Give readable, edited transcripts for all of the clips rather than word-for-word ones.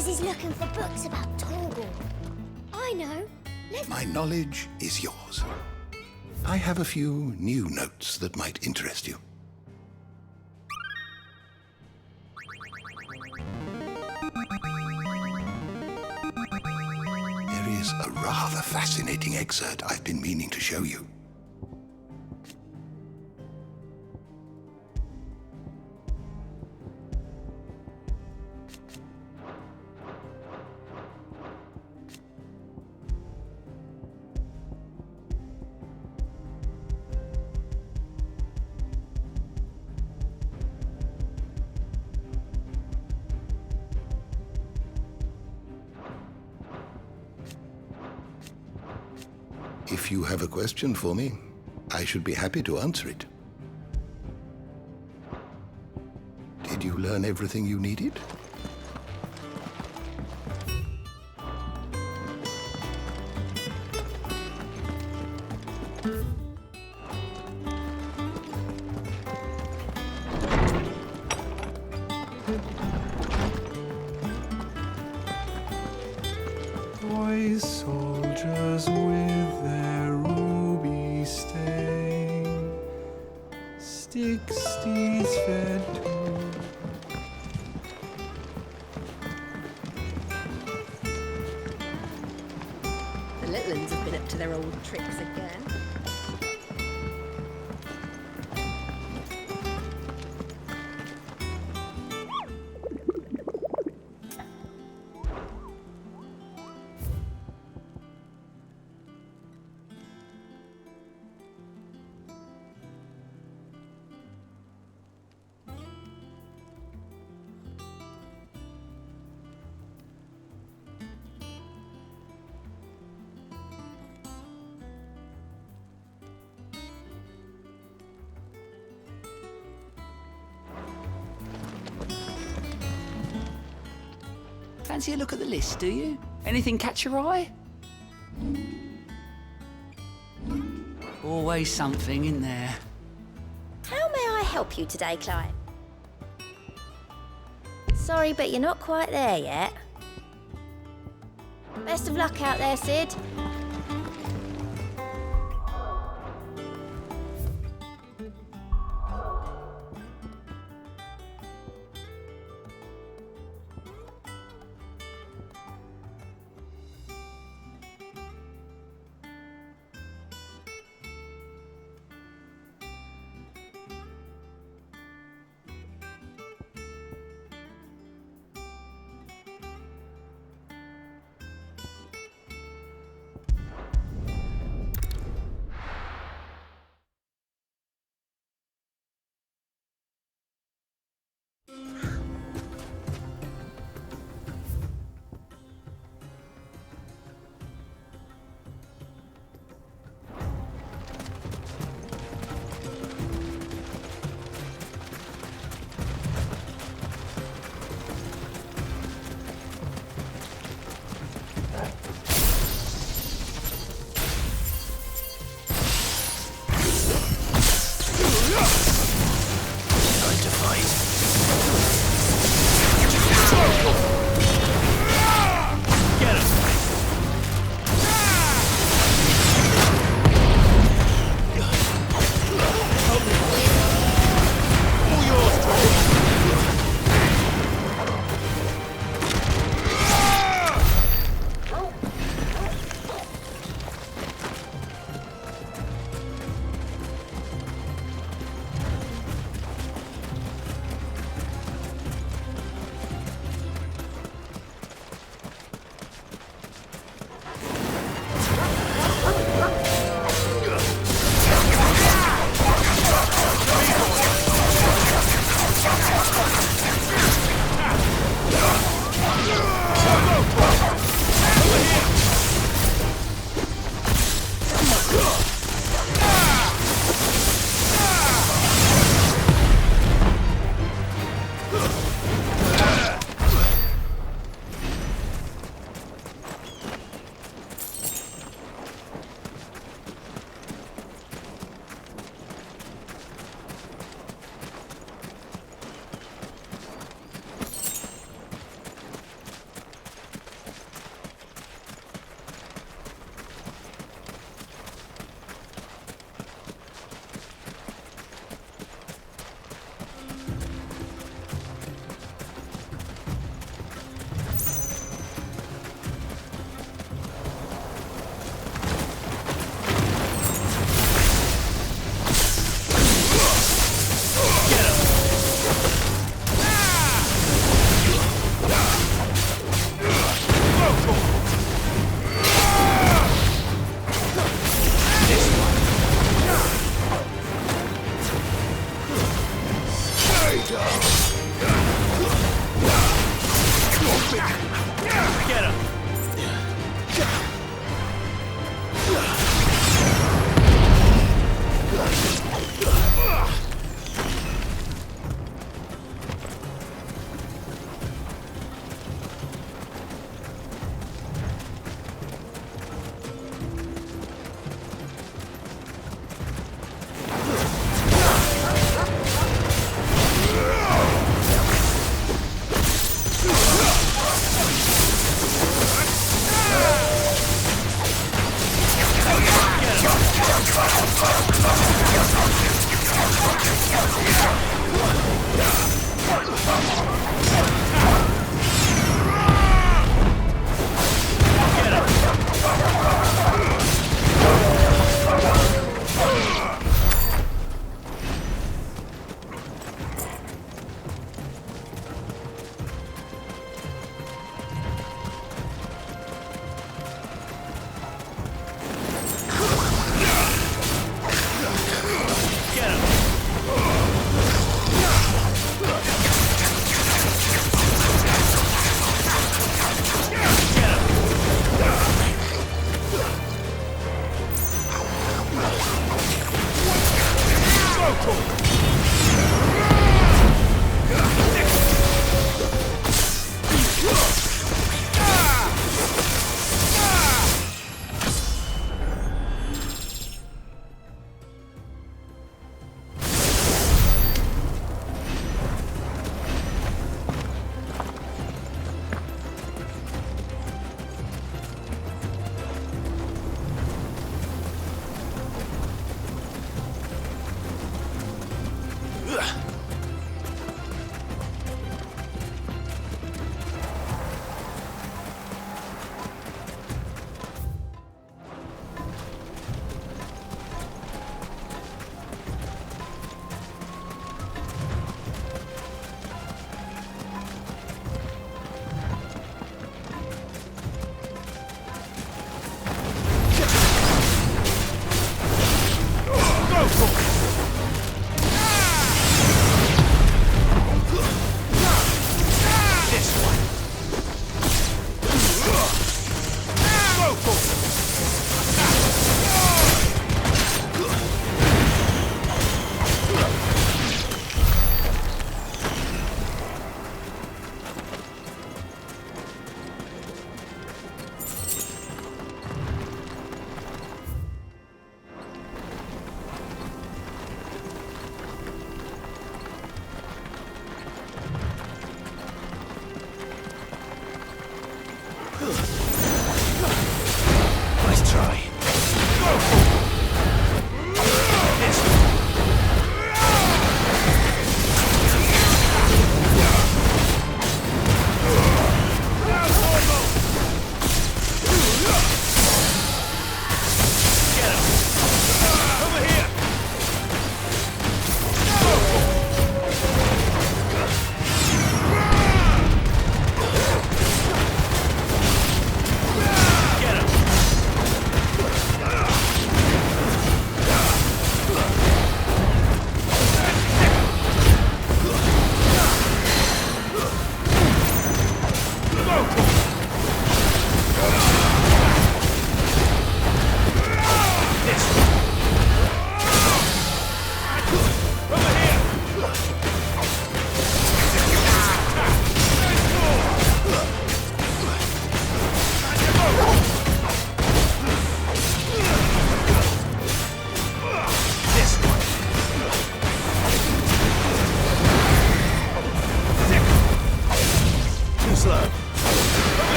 says he's looking for books about Torgal. I know. My knowledge is yours. I have a few new notes that might interest you. There is a rather fascinating excerpt I've been meaning to show you. If you have a question for me, I should be happy to answer it. Did you learn everything you needed? Boys, soldiers with their ruby stain, stick steeds fed to. The little ones have been up to their old tricks again. Fancy a look at the list, do you? Anything catch your eye? Always something in there. How may I help you today, Clive? Sorry, but you're not quite there yet. Best of luck out there, Sid.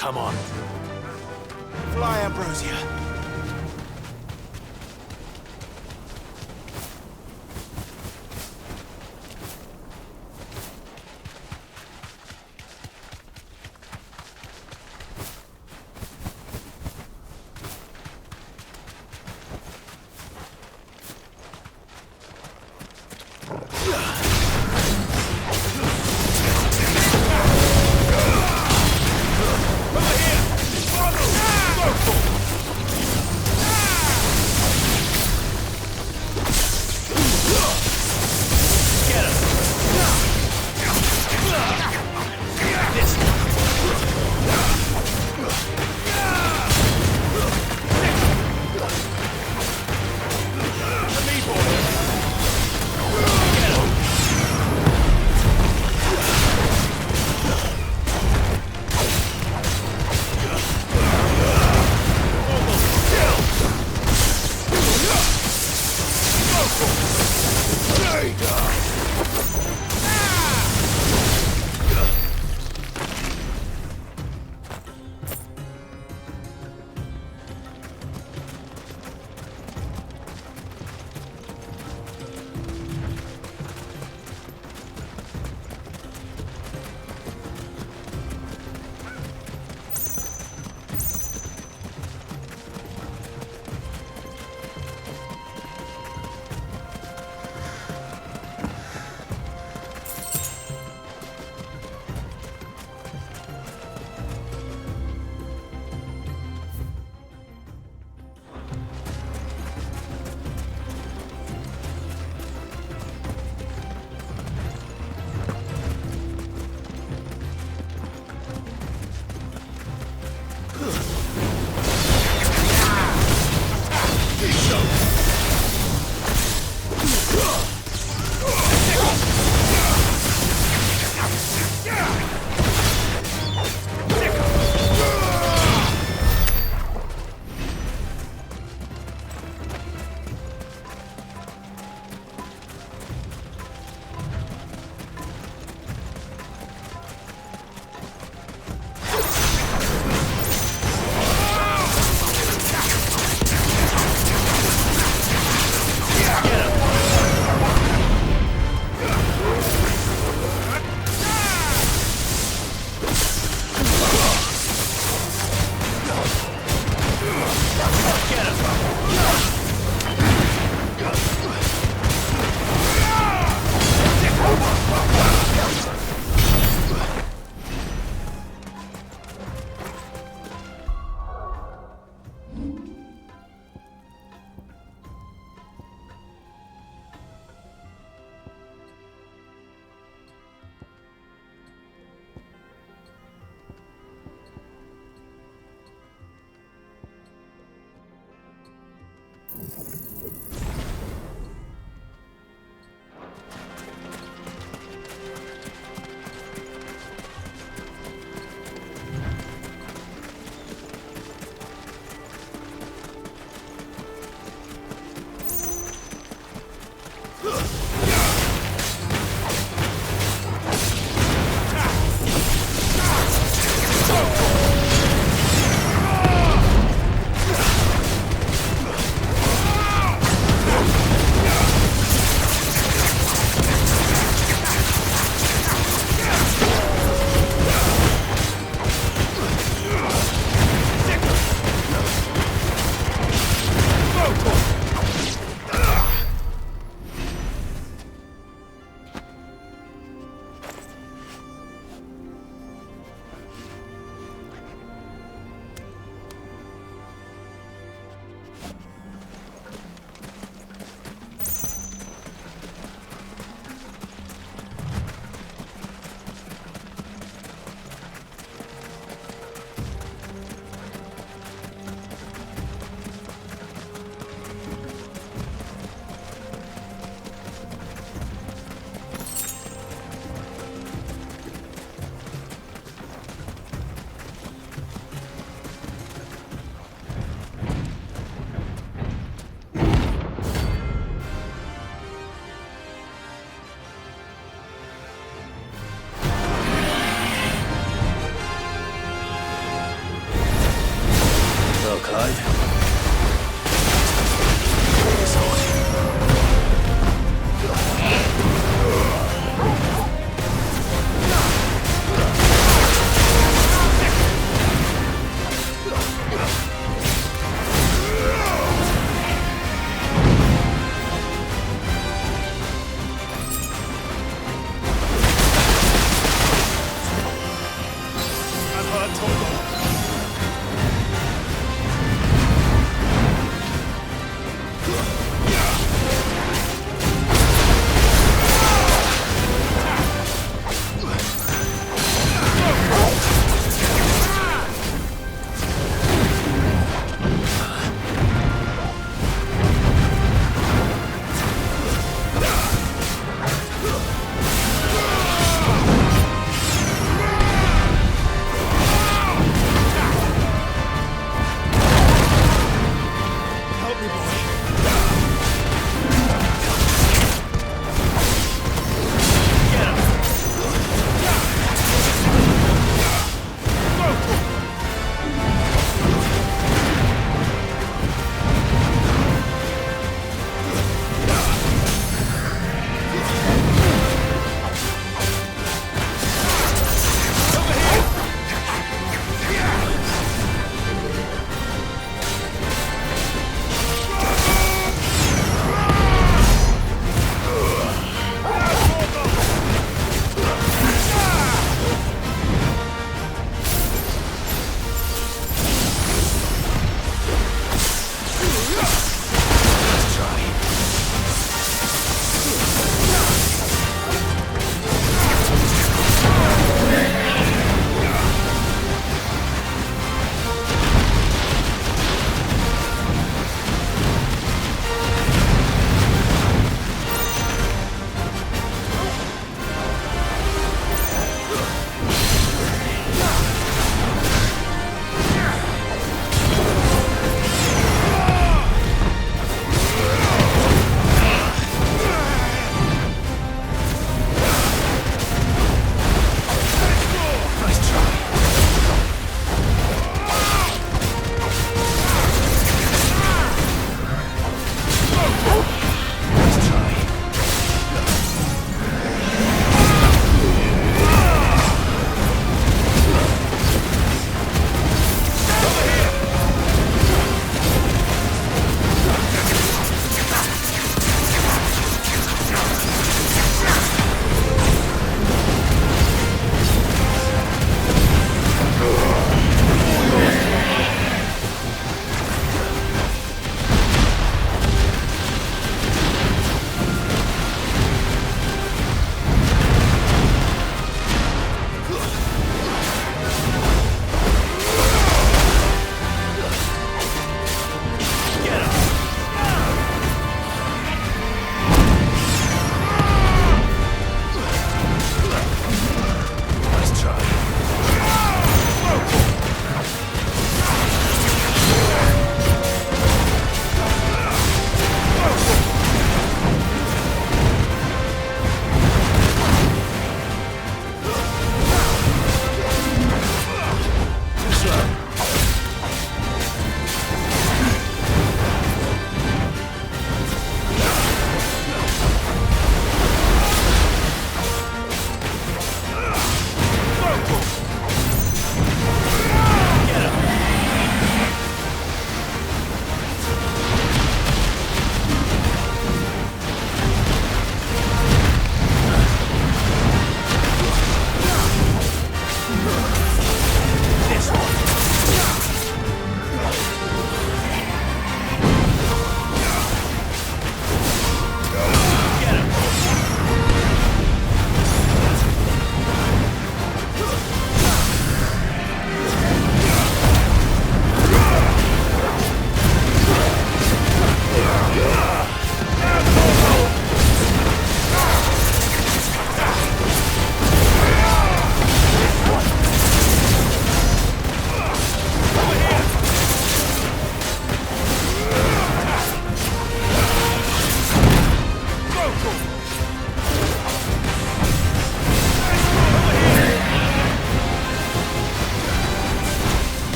Come on. Fly, Ambrosia.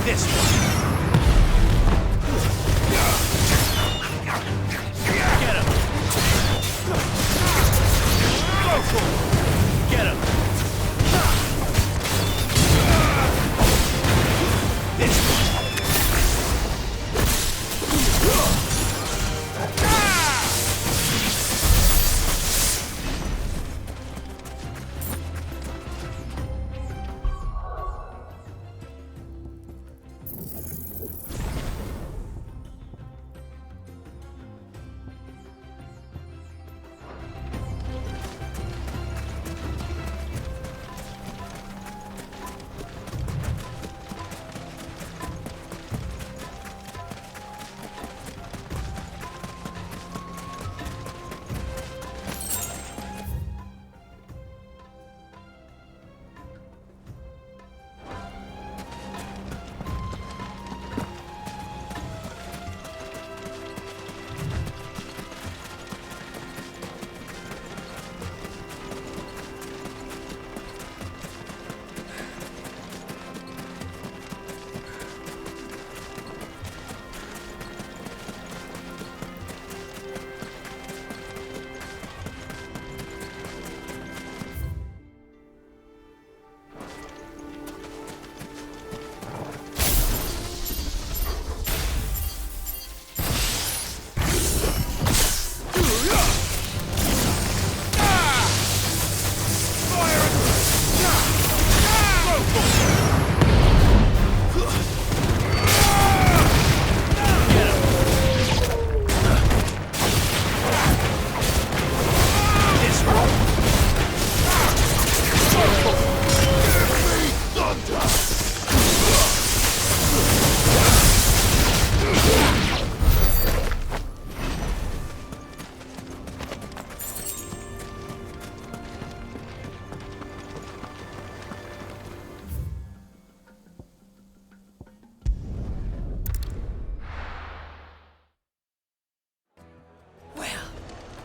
This one. Get him. Go for it. Get him. This one.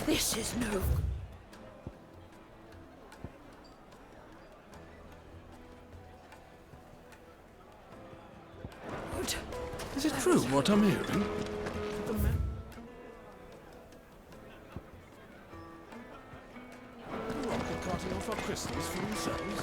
This is no... What? Is it true what I'm hearing? Rocket cutting off our crystals for themselves?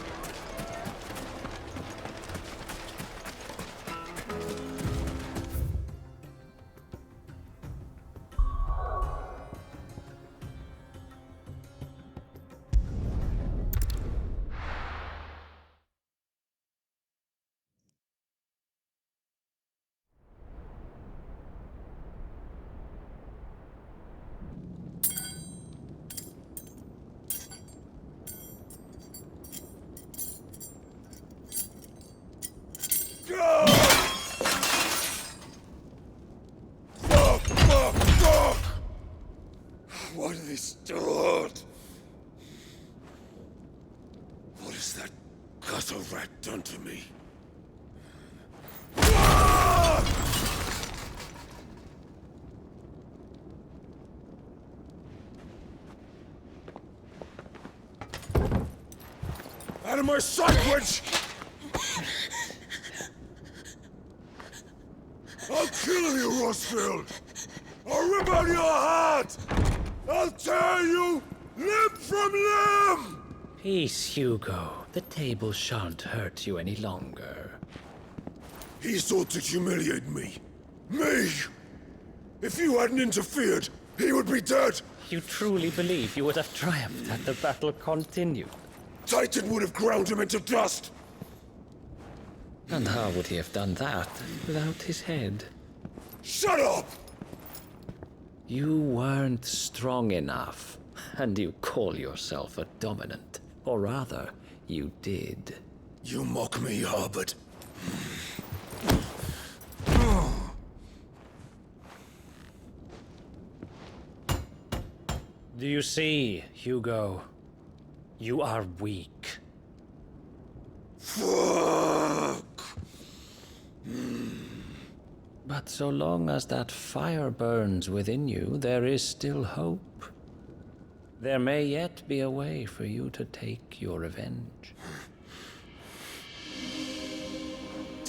What are they stored? What has that gutter rat done to me? Out of my sight, witch! I'll kill you, Rossfield! I'll rip out your heart! I'll tear you limb from limb! Peace, Hugo. The table shan't hurt you any longer. He sought to humiliate me. Me! If you hadn't interfered, he would be dead! You truly believe you would have triumphed had the battle continued? Titan would have ground him into dust! And how would he have done that without his head? Shut up! You weren't strong enough, and you call yourself a dominant. Or rather, you did. You mock me, Harbert. Do you see, Hugo? You are weak. Fuck! But so long as that fire burns within you, there is still hope. There may yet be a way for you to take your revenge.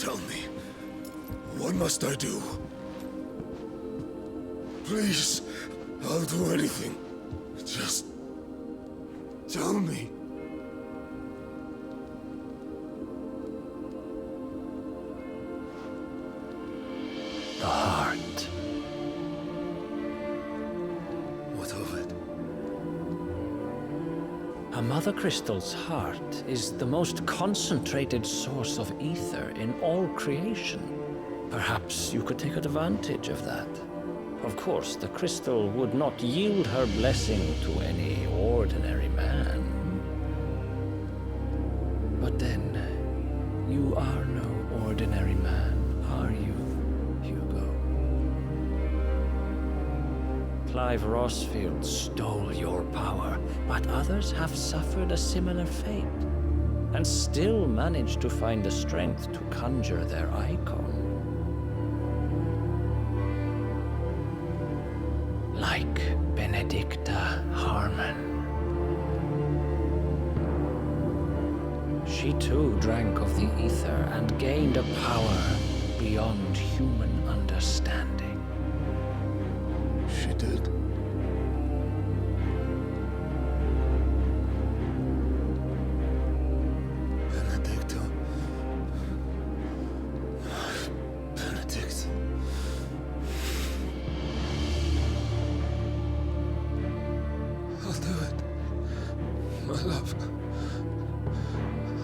Tell me, what must I do? Please, I'll do anything. Just tell me. The heart. What of it? A Mother Crystal's heart is the most concentrated source of ether in all creation. Perhaps you could take advantage of that. Of course, the crystal would not yield her blessing to any ordinary man. But then, you are no ordinary man, are you, Hugo? Clive Rossfield stole your power, but others have suffered a similar fate, and still managed to find the strength to conjure their icon. Like Benedicta Harmon. She too drank of the ether and gained a power beyond human understanding. She did. Benedicta. Benedict. I'll do it. My love.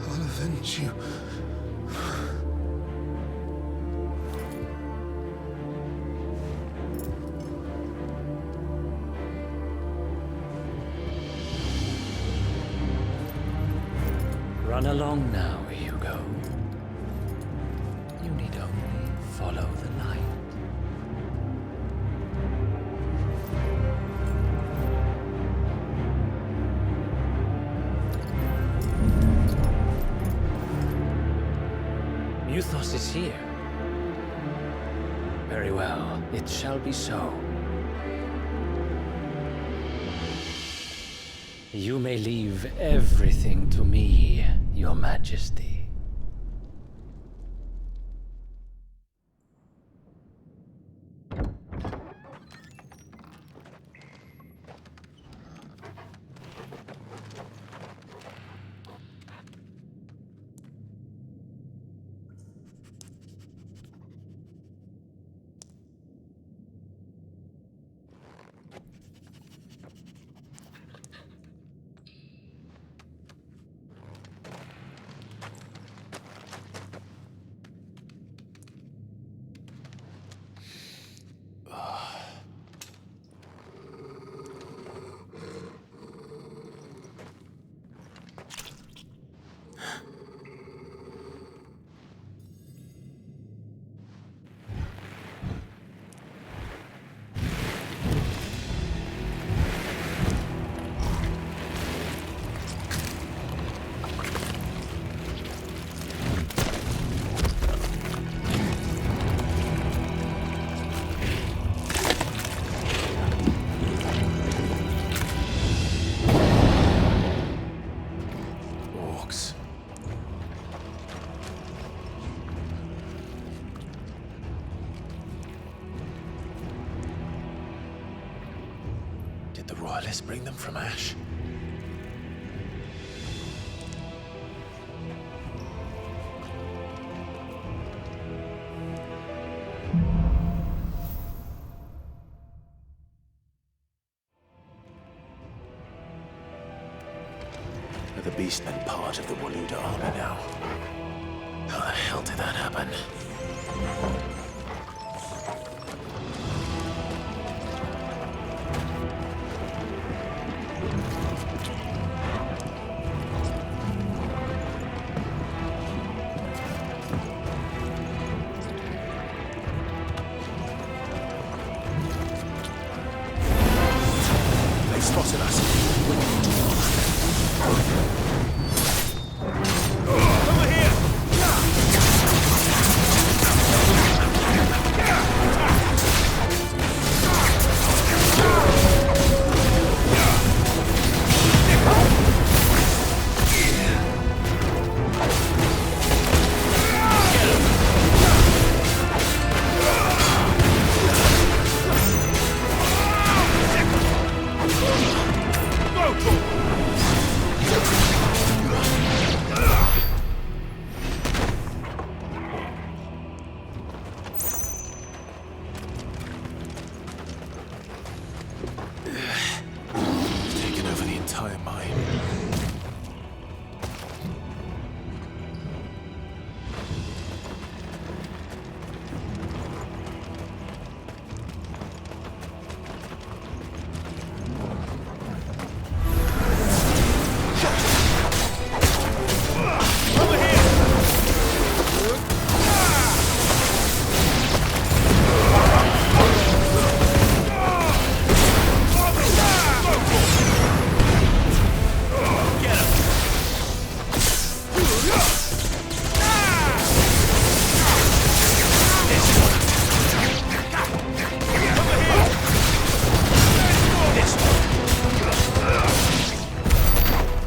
I'll avenge you. Run along now, Hugo. You need only follow the light. Muthos is here. Very well, it shall be so. You may leave everything to me, Your Majesty. Did the royalists bring them from Ash? Are the Beastmen part of the Waluda army now? How the hell did that happen? They spotted us. Over here!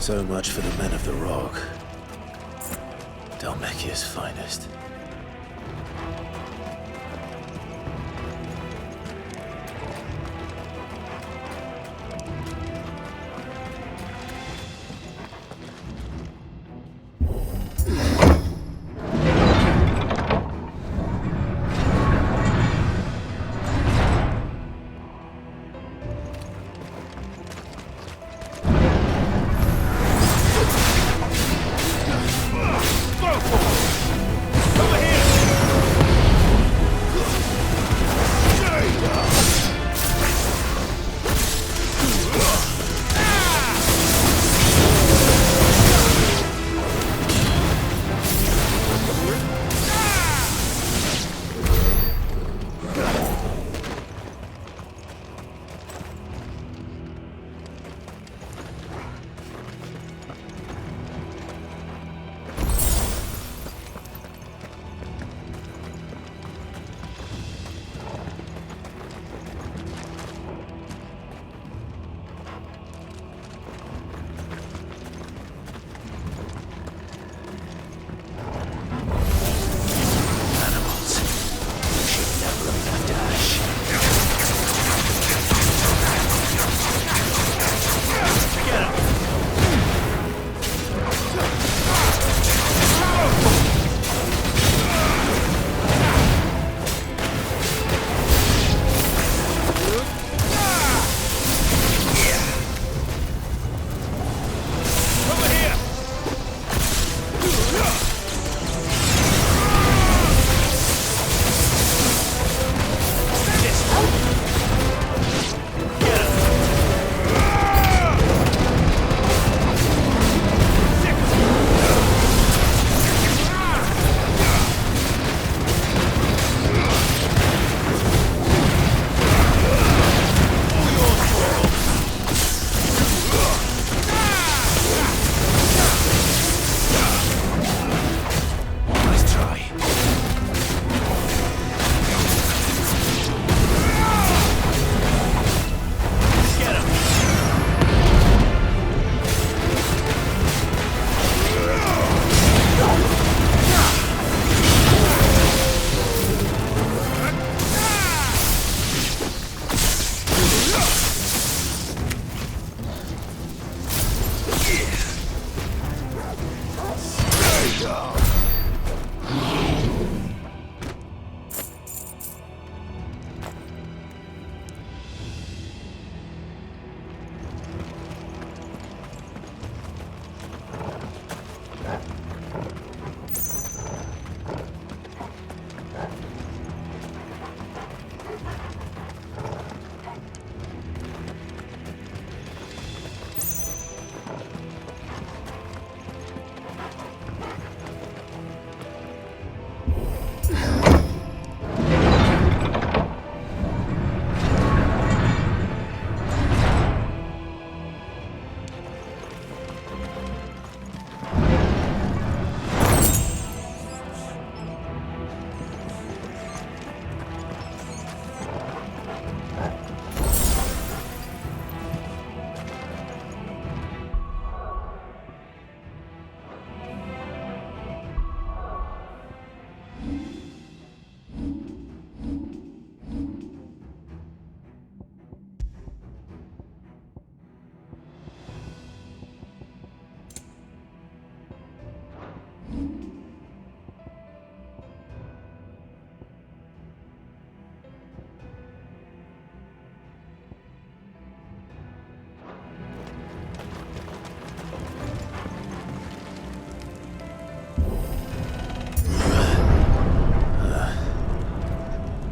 So much for the men of the Rock. Dalmekia's finest.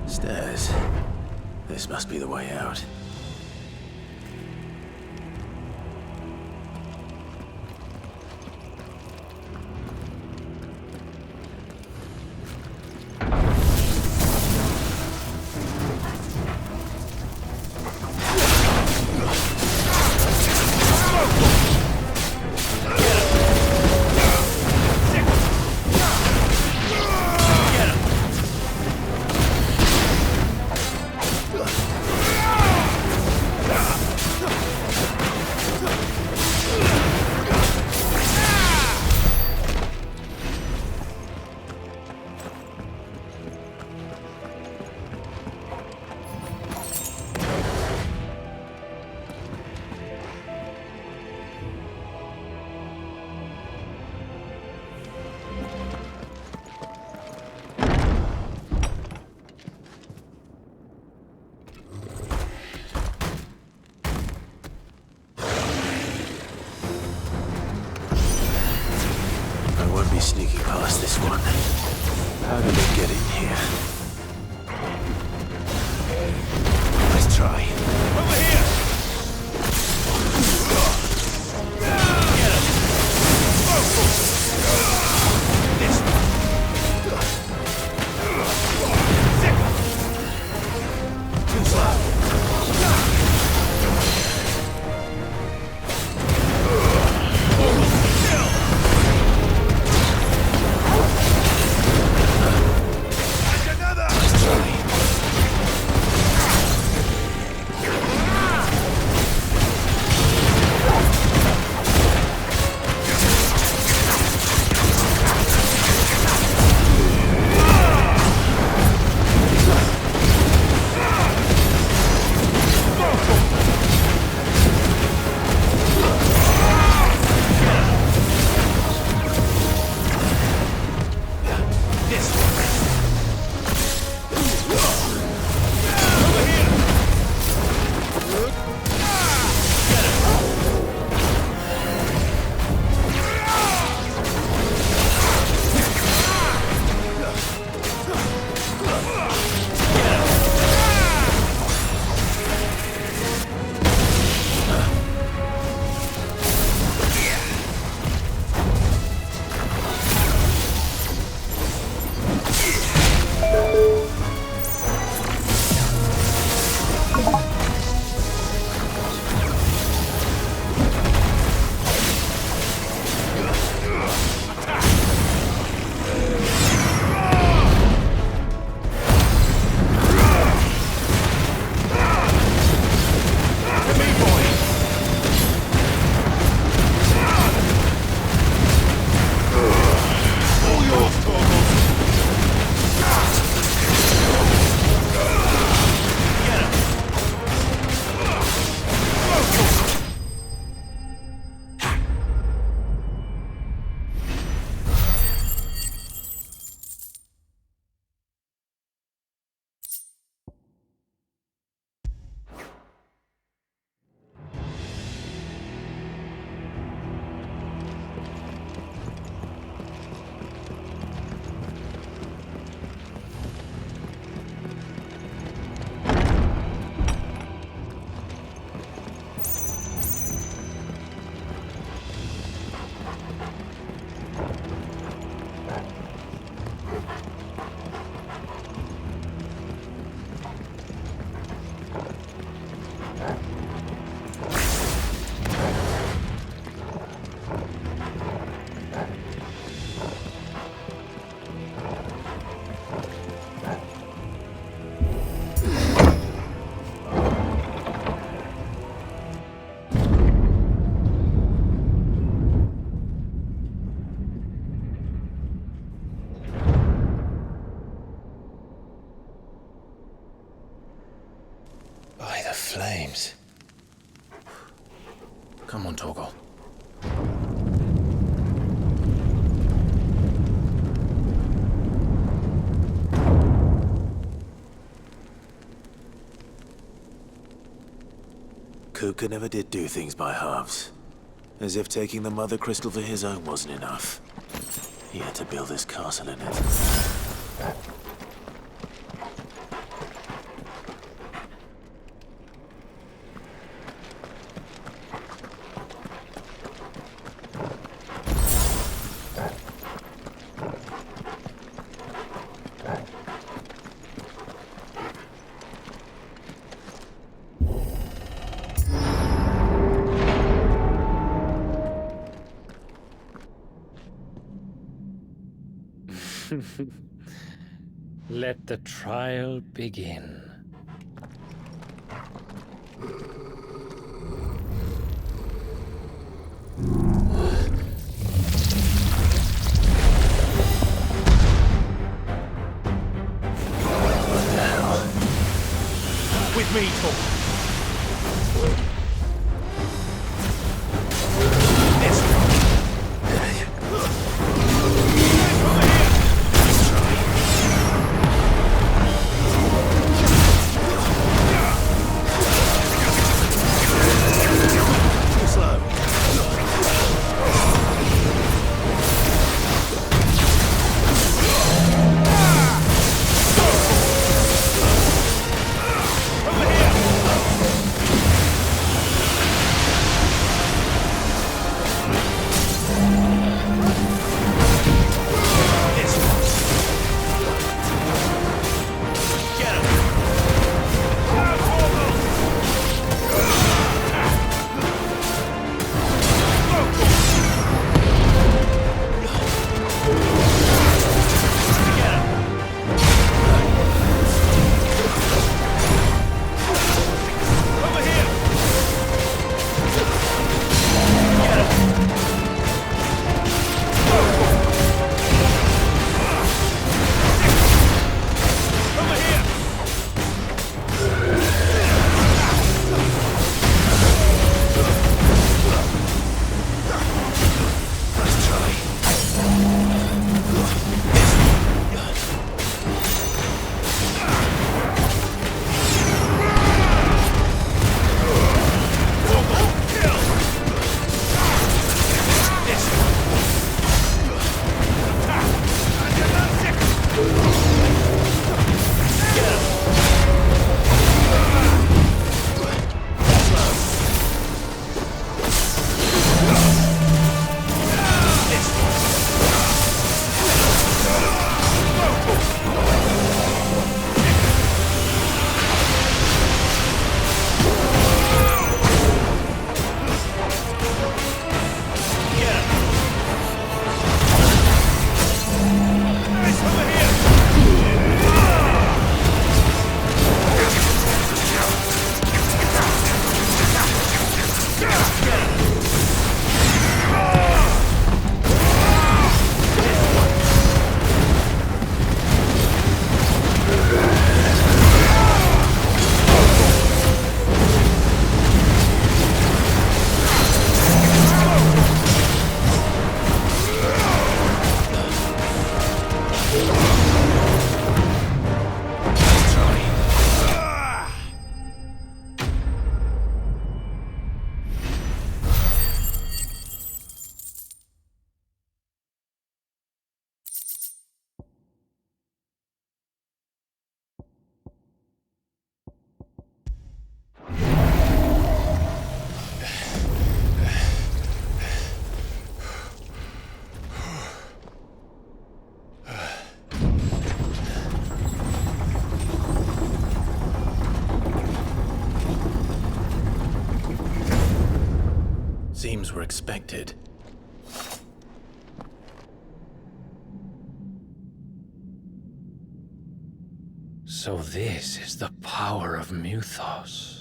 Stairs. This must be the way out. Ah! sneaky past this one. How did they get in here? Let's try. Over here! Flames. Come on, Torgal. Kupka never did do things by halves. As if taking the Mother Crystal for his own wasn't enough. He had to build his castle in it. Let the trial begin. What the hell? With me, Torgal. gnomes were expected. So this is the power of Mythos.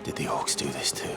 Did the orcs do this too?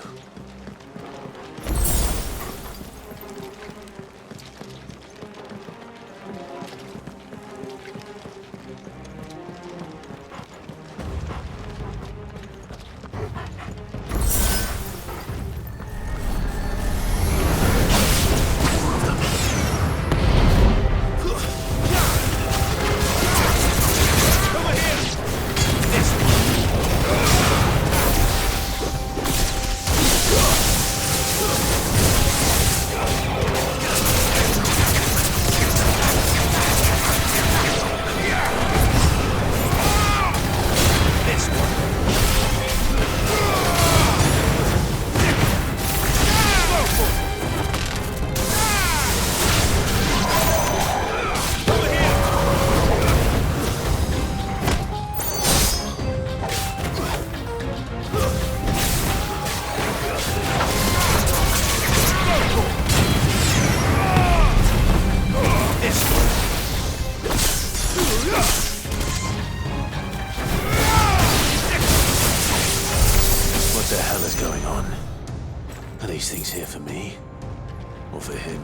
What the hell is going on? Are these things here for me? Or for him?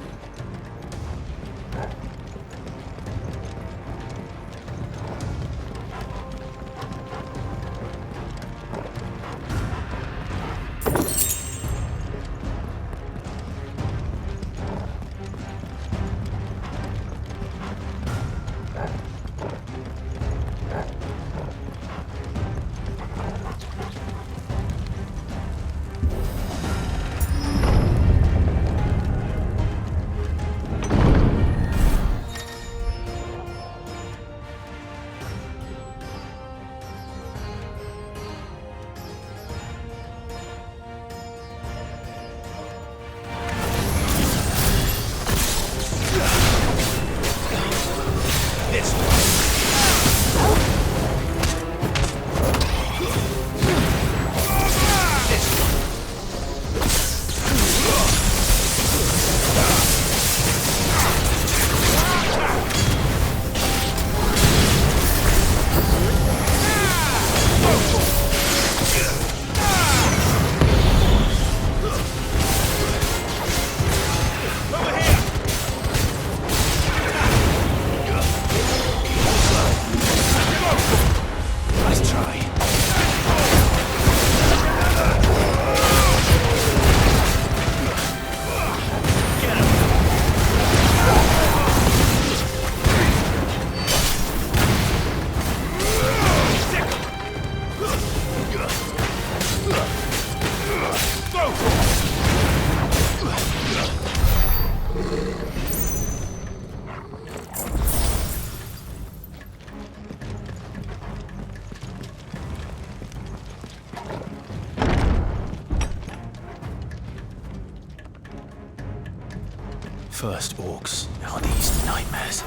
First orcs, now these nightmares.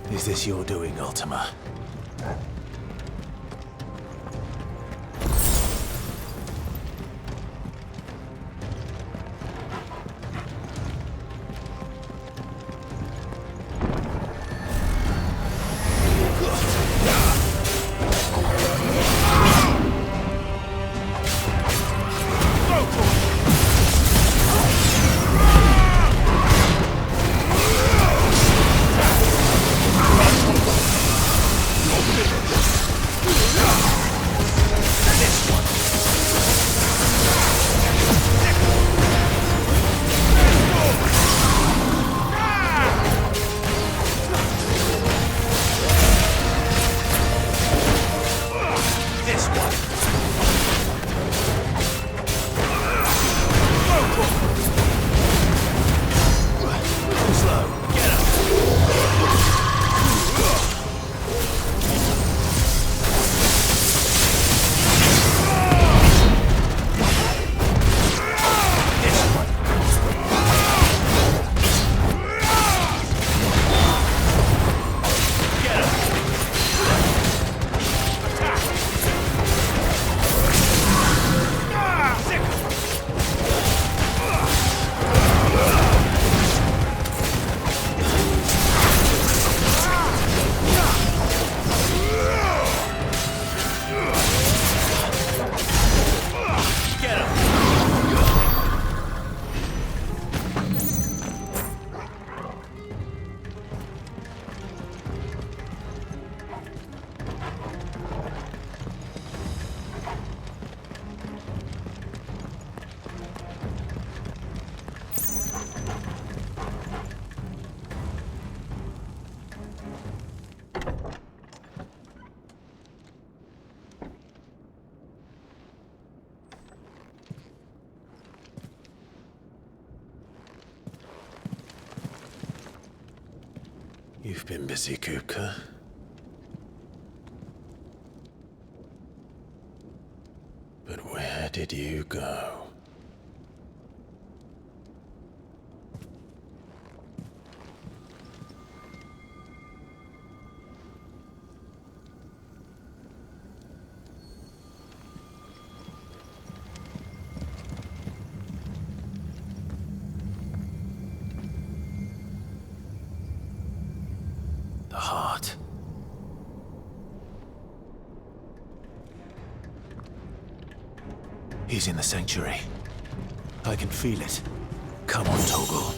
Is this your doing, Ultima? been busy, Kupka. But where did you go? The heart. He's in the sanctuary. I can feel it. Come on, Toggle.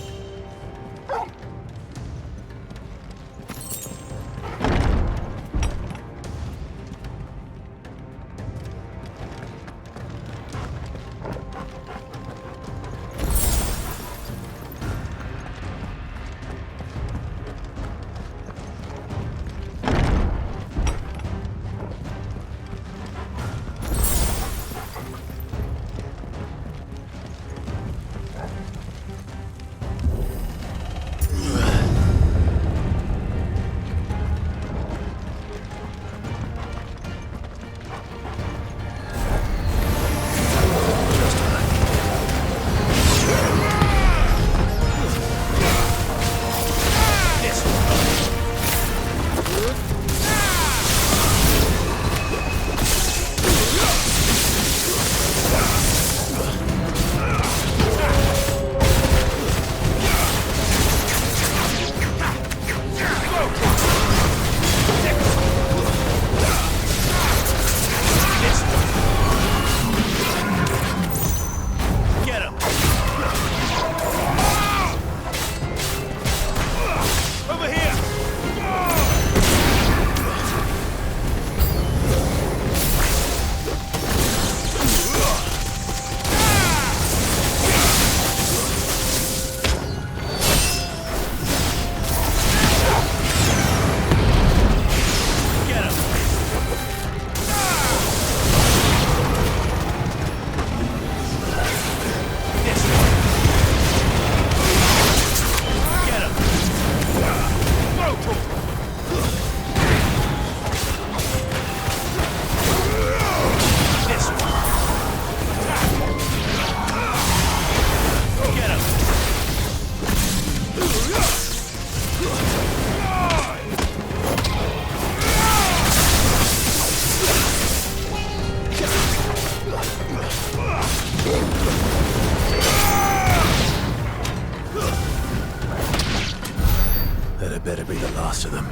That had better be the last of them.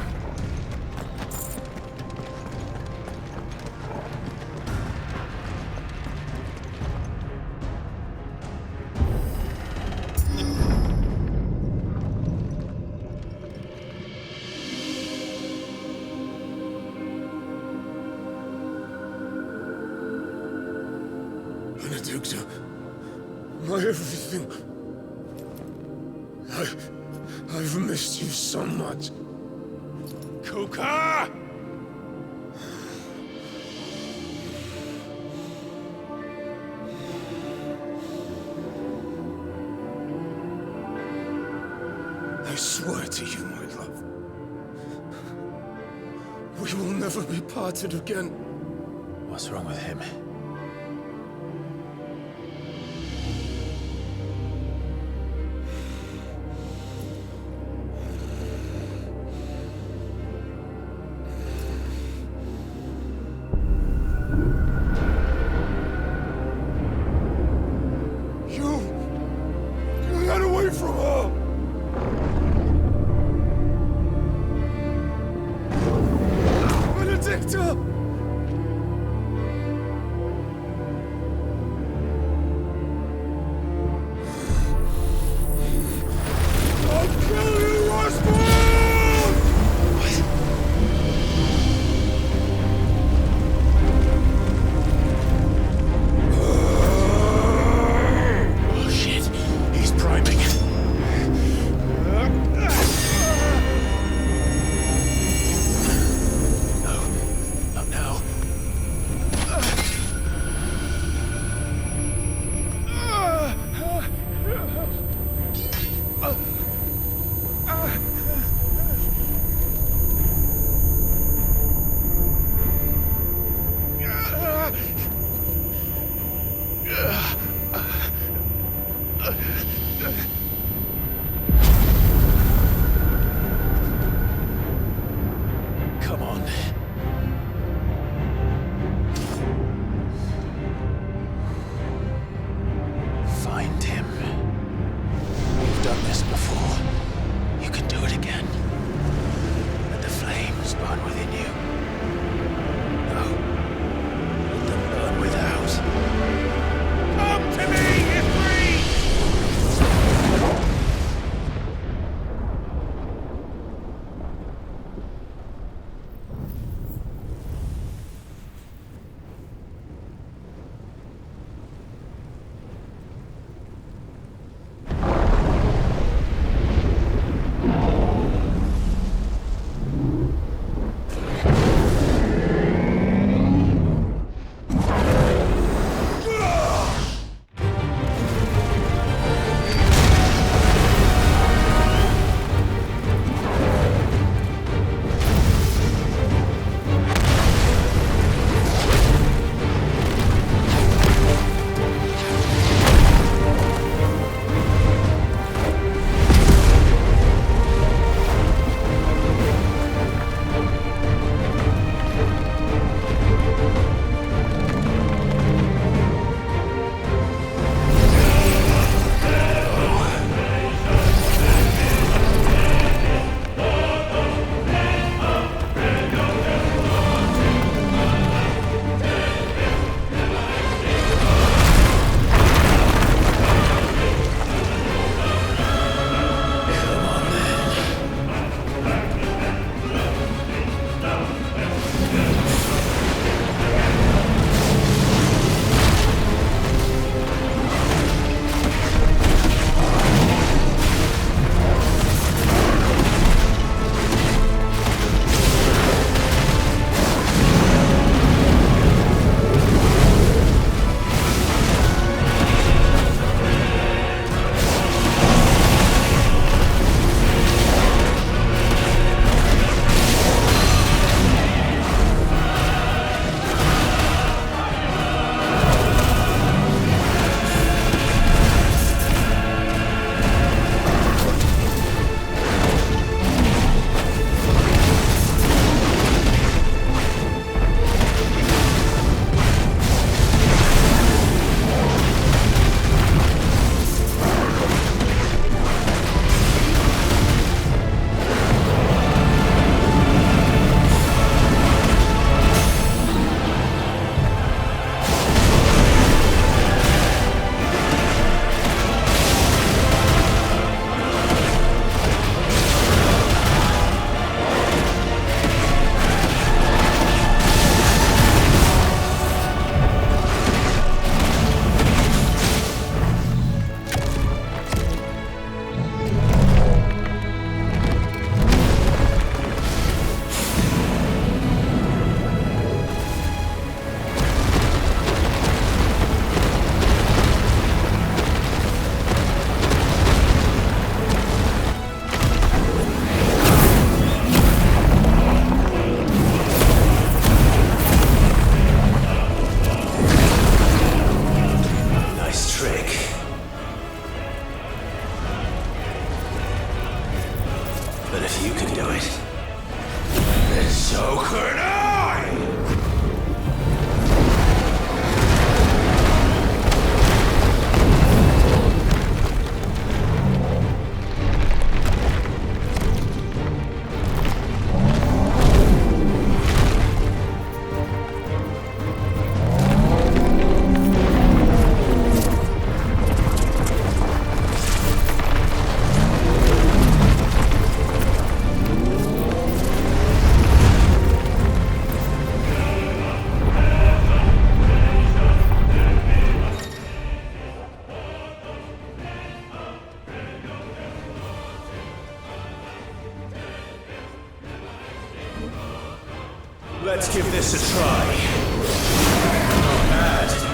Benedicta, my everything. I've missed you so much. Kuka! I swear to you, my love, we will never be parted again. What's wrong with him? You got away from her! Benedicta! this a try? Not bad.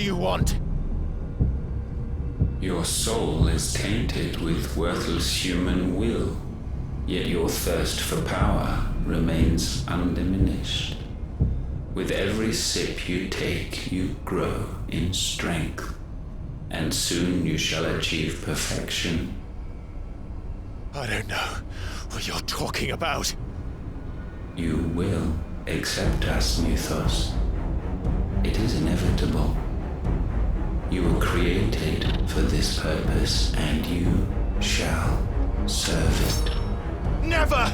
you want? Your soul is tainted with worthless human will, yet your thirst for power remains undiminished. With every sip you take, you grow in strength, and soon you shall achieve perfection. I don't know what you're talking about. You will accept us, Mythos. It is inevitable. You were created for this purpose, and you shall serve it. Never!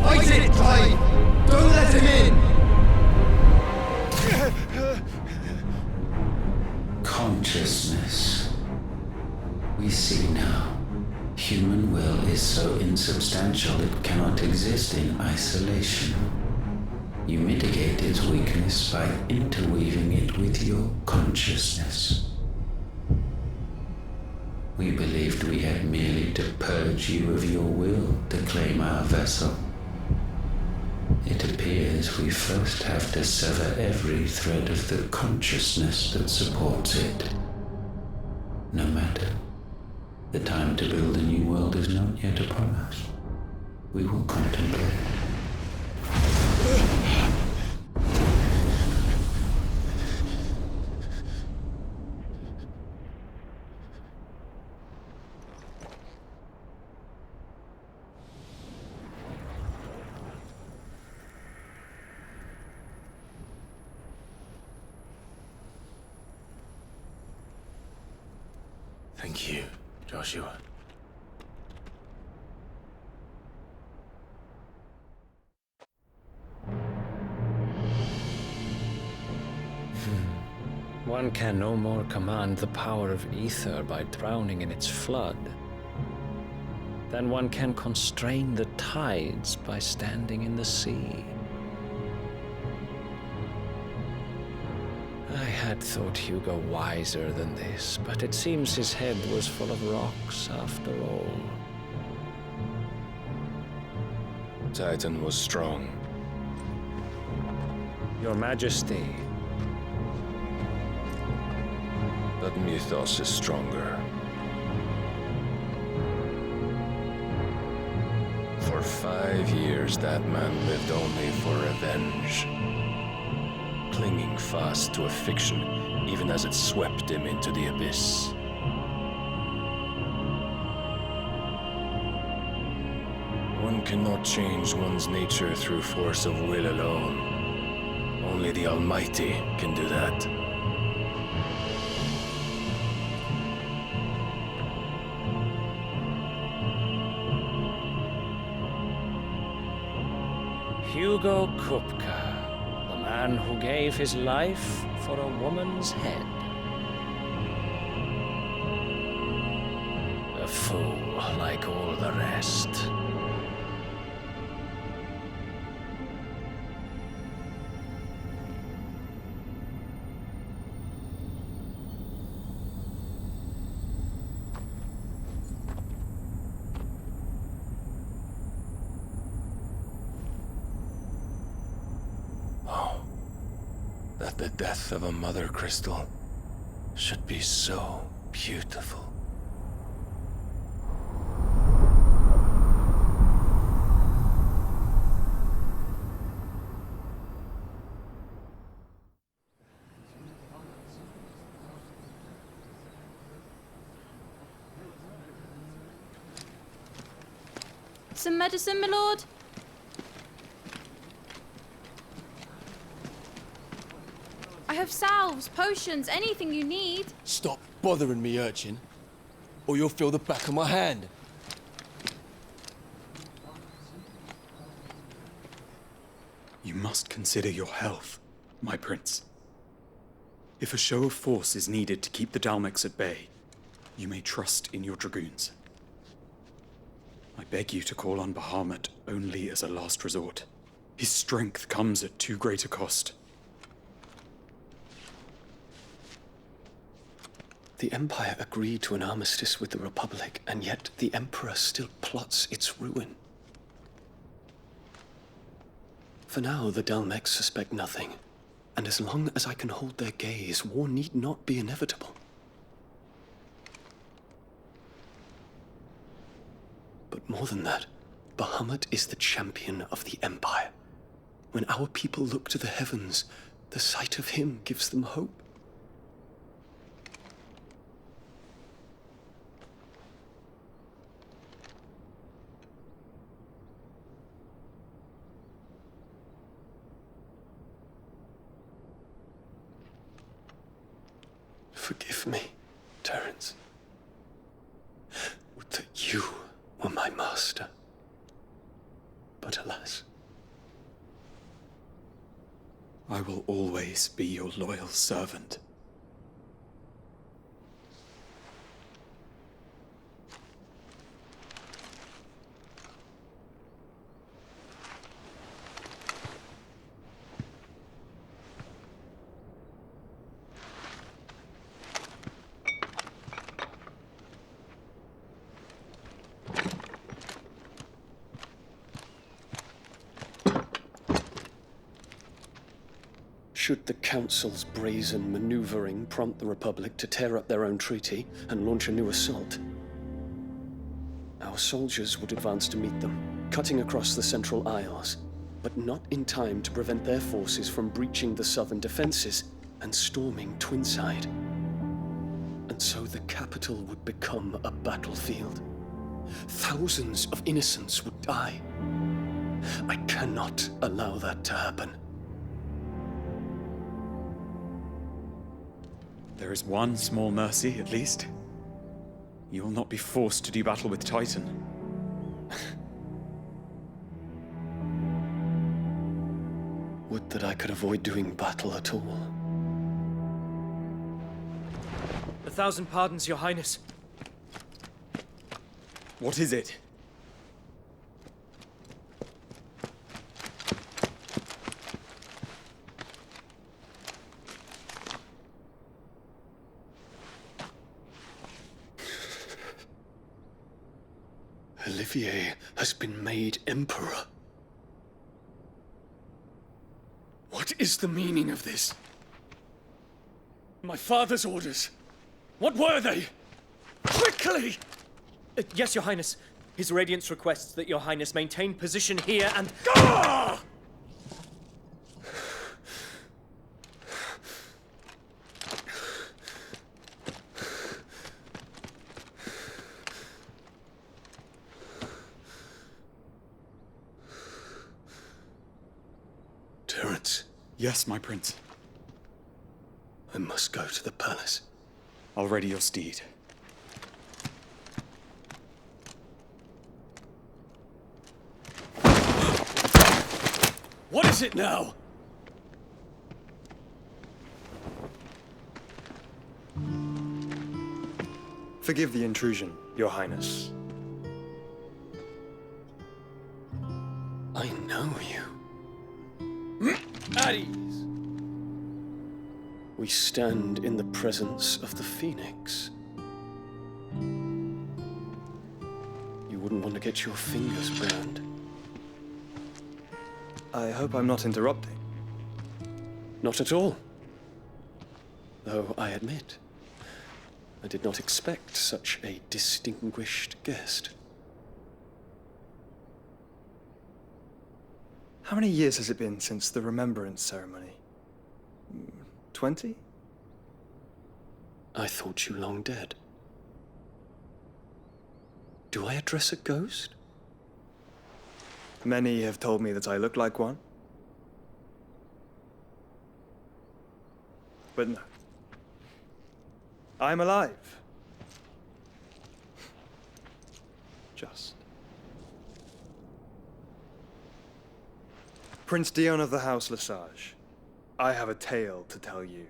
Fight it, Clive! Don't let him in! Consciousness. We see now. Human will is so insubstantial it cannot exist in isolation. You mitigate its weakness by interweaving it with your consciousness. We believed we had merely to purge you of your will to claim our vessel. It appears we first have to sever every thread of the consciousness that supports it. No matter. The time to build a new world is not yet upon us. We will contemplate. Thank you, Joshua. One can no more command the power of ether by drowning in its flood than one can constrain the tides by standing in the sea. I had thought Hugo wiser than this, but it seems his head was full of rocks after all. Titan was strong. Your Majesty. But Mythos is stronger. For 5 years, that man lived only for revenge. Clinging fast to a fiction, even as it swept him into the abyss. One cannot change one's nature through force of will alone. Only the Almighty can do that. Hugo Kupka, the man who gave his life for a woman's head. A fool like all the rest. That the death of a mother crystal should be so beautiful. Some medicine, my lord? I have salves, potions, anything you need. Stop bothering me, urchin, or you'll feel the back of my hand. You must consider your health, my prince. If a show of force is needed to keep the Dalmex at bay, you may trust in your dragoons. I beg you to call on Bahamut only as a last resort. His strength comes at too great a cost. The Empire agreed to an armistice with the Republic, and yet the Emperor still plots its ruin. For now, the Dalmex suspect nothing, and as long as I can hold their gaze, war need not be inevitable. But more than that, Bahamut is the champion of the Empire. When our people look to the heavens, the sight of him gives them hope. Forgive me, Terence. Would that you were my master. But alas. I will always be your loyal servant. Should the Council's brazen maneuvering prompt the Republic to tear up their own treaty and launch a new assault, our soldiers would advance to meet them, cutting across the Central Isles, but not in time to prevent their forces from breaching the southern defenses and storming Twinside. And so the capital would become a battlefield. Thousands of innocents would die. I cannot allow that to happen. There is one small mercy, at least. You will not be forced to do battle with Titan. Would that I could avoid doing battle at all. 1,000 pardons, Your Highness. What is it? Olivier has been made Emperor. What is the meaning of this? My father's orders. What were they? Quickly! Yes, Your Highness. His Radiance requests that Your Highness maintain position here and... Gah! Terence. Yes, my prince. I must go to the palace. I'll ready your steed. What is it now? Forgive the intrusion, Your Highness. I know you. At ease. We stand in the presence of the Phoenix. You wouldn't want to get your fingers burned. I hope I'm not interrupting. Not at all. Though I admit, I did not expect such a distinguished guest. How many years has it been since the Remembrance ceremony? 20? I thought you long dead. Do I address a ghost? Many have told me that I look like one. But no. I'm alive. Just. Prince Dion of the House Lesage, I have a tale to tell you.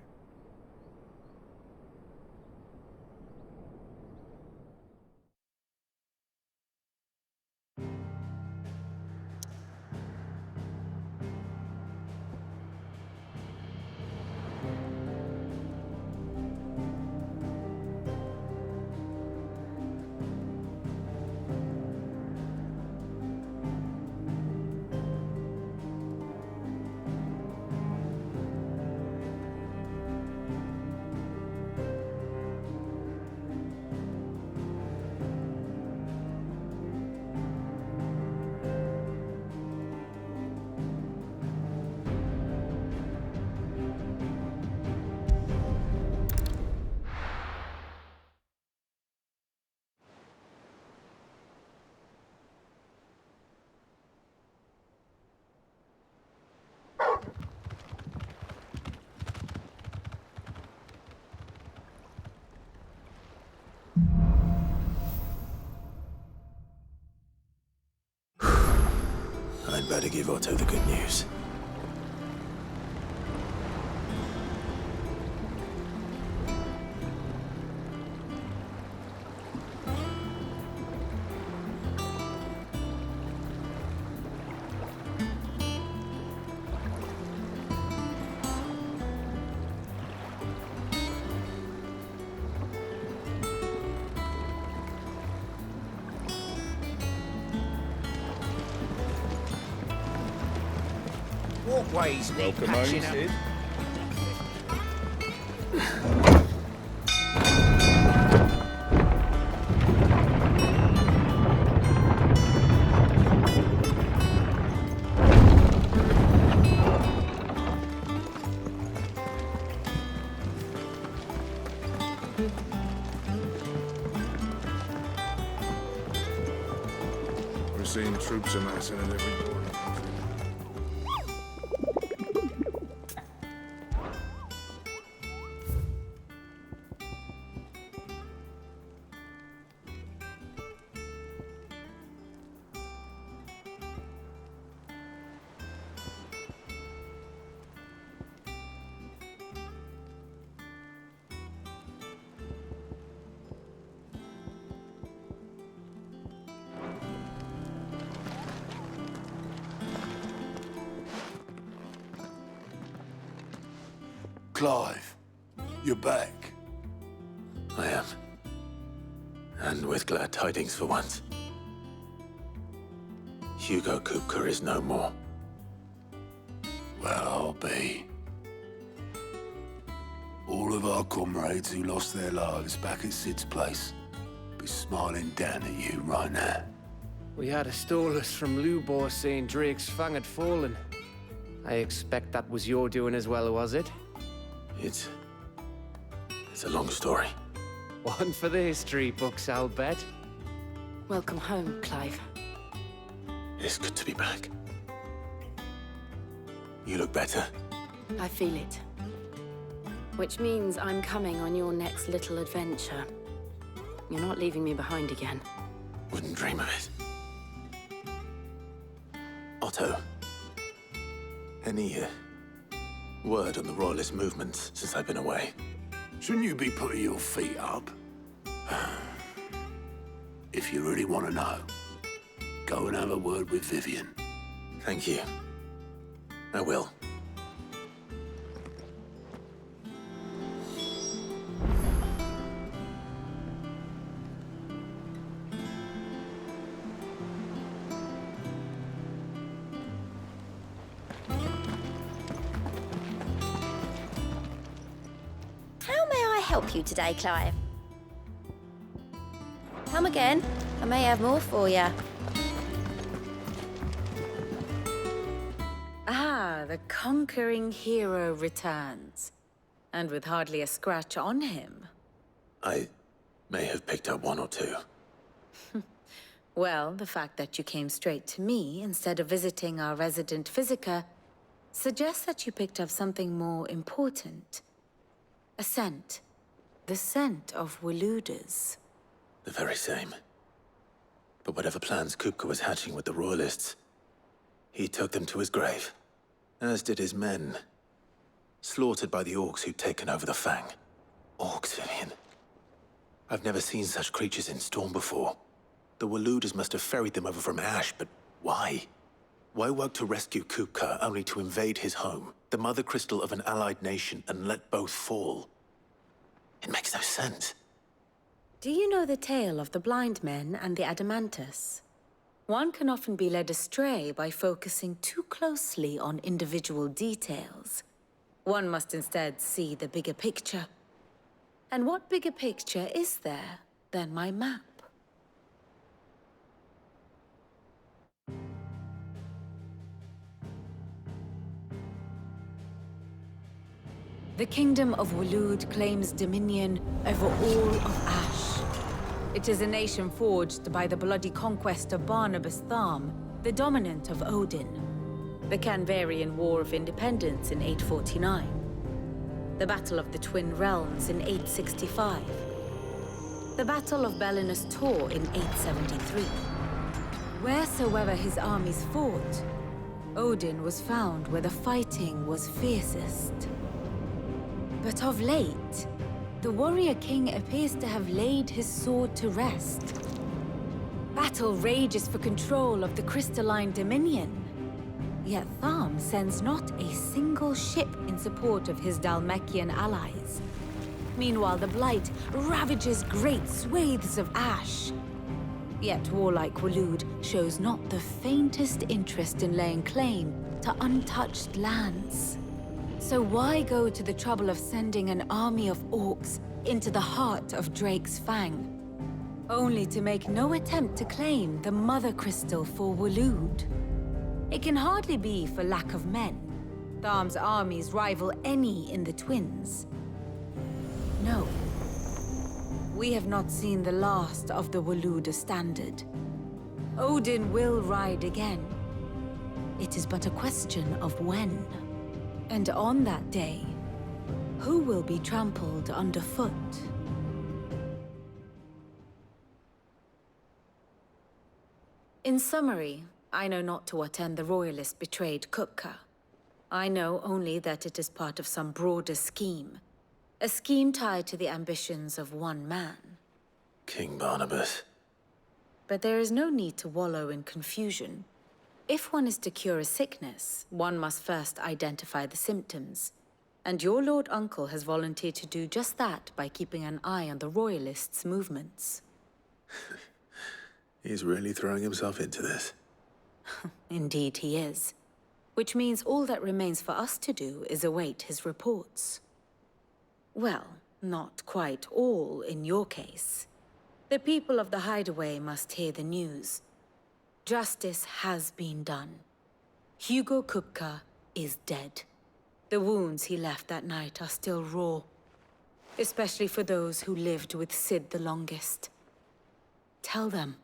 to give Otto the good news. Walkways need patching up. We're seeing troops amassing at every border. Clive, you're back. I am. And with glad tidings for once. Hugo Kupka is no more. Well, I'll be. All of our comrades who lost their lives back at Sid's place be smiling down at you right now. We had a stolus from Lubor saying Drake's fang had fallen. I expect that was your doing as well, was it? It's a long story. One for the history books, I'll bet. Welcome home, Clive. It's good to be back. You look better. I feel it. Which means I'm coming on your next little adventure. You're not leaving me behind again. Wouldn't dream of it. Otto. Any word on the Royalist movement since I've been away? Shouldn't you be putting your feet up? If you really want to know, go and have a word with Vivian. Thank you. I will. How may I help you today, Clive? Come again. I may have more for you. Ah, the conquering hero returns. And with hardly a scratch on him. I may have picked up one or two. Well, the fact that you came straight to me instead of visiting our resident physiker suggests that you picked up something more important. A scent. The scent of Waludas. The very same. But whatever plans Kupka was hatching with the Royalists, he took them to his grave. As did his men. Slaughtered by the orcs who'd taken over the Fang. Orcs, Vivian. I've never seen such creatures in Storm before. The Waludas must have ferried them over from Ash, but why? Why work to rescue Kupka only to invade his home, the mother crystal of an allied nation, and let both fall? It makes no sense. Do you know the tale of the blind men and the Adamantus? One can often be led astray by focusing too closely on individual details. One must instead see the bigger picture. And what bigger picture is there than my map? The Kingdom of Walud claims dominion over all of Ash. It is a nation forged by the bloody conquest of Barnabas Tharm, the dominant of Odin. The Canvarian War of Independence in 849. The Battle of the Twin Realms in 865. The Battle of Belinus Tor in 873. Wheresoever his armies fought, Odin was found where the fighting was fiercest. But of late, the warrior king appears to have laid his sword to rest. Battle rages for control of the crystalline dominion. Yet Tharm sends not a single ship in support of his Dhalmekian allies. Meanwhile, the Blight ravages great swathes of ash. Yet warlike Waloed shows not the faintest interest in laying claim to untouched lands. So why go to the trouble of sending an army of orcs into the heart of Drake's Fang, only to make no attempt to claim the Mother Crystal for Waloed? It can hardly be for lack of men. Tharm's armies rival any in the Twins. No. We have not seen the last of the Waloed standard. Odin will ride again. It is but a question of when. And on that day, who will be trampled underfoot? In summary, I know not to what end the Royalists betrayed Kupka. I know only that it is part of some broader scheme. A scheme tied to the ambitions of one man. King Barnabas. But there is no need to wallow in confusion. If one is to cure a sickness, one must first identify the symptoms. And your Lord Uncle has volunteered to do just that by keeping an eye on the Royalists' movements. He's really throwing himself into this. Indeed he is. Which means all that remains for us to do is await his reports. Well, not quite all in your case. The people of the Hideaway must hear the news. Justice has been done. Hugo Kupka is dead. The wounds he left that night are still raw, especially for those who lived with Sid the longest. Tell them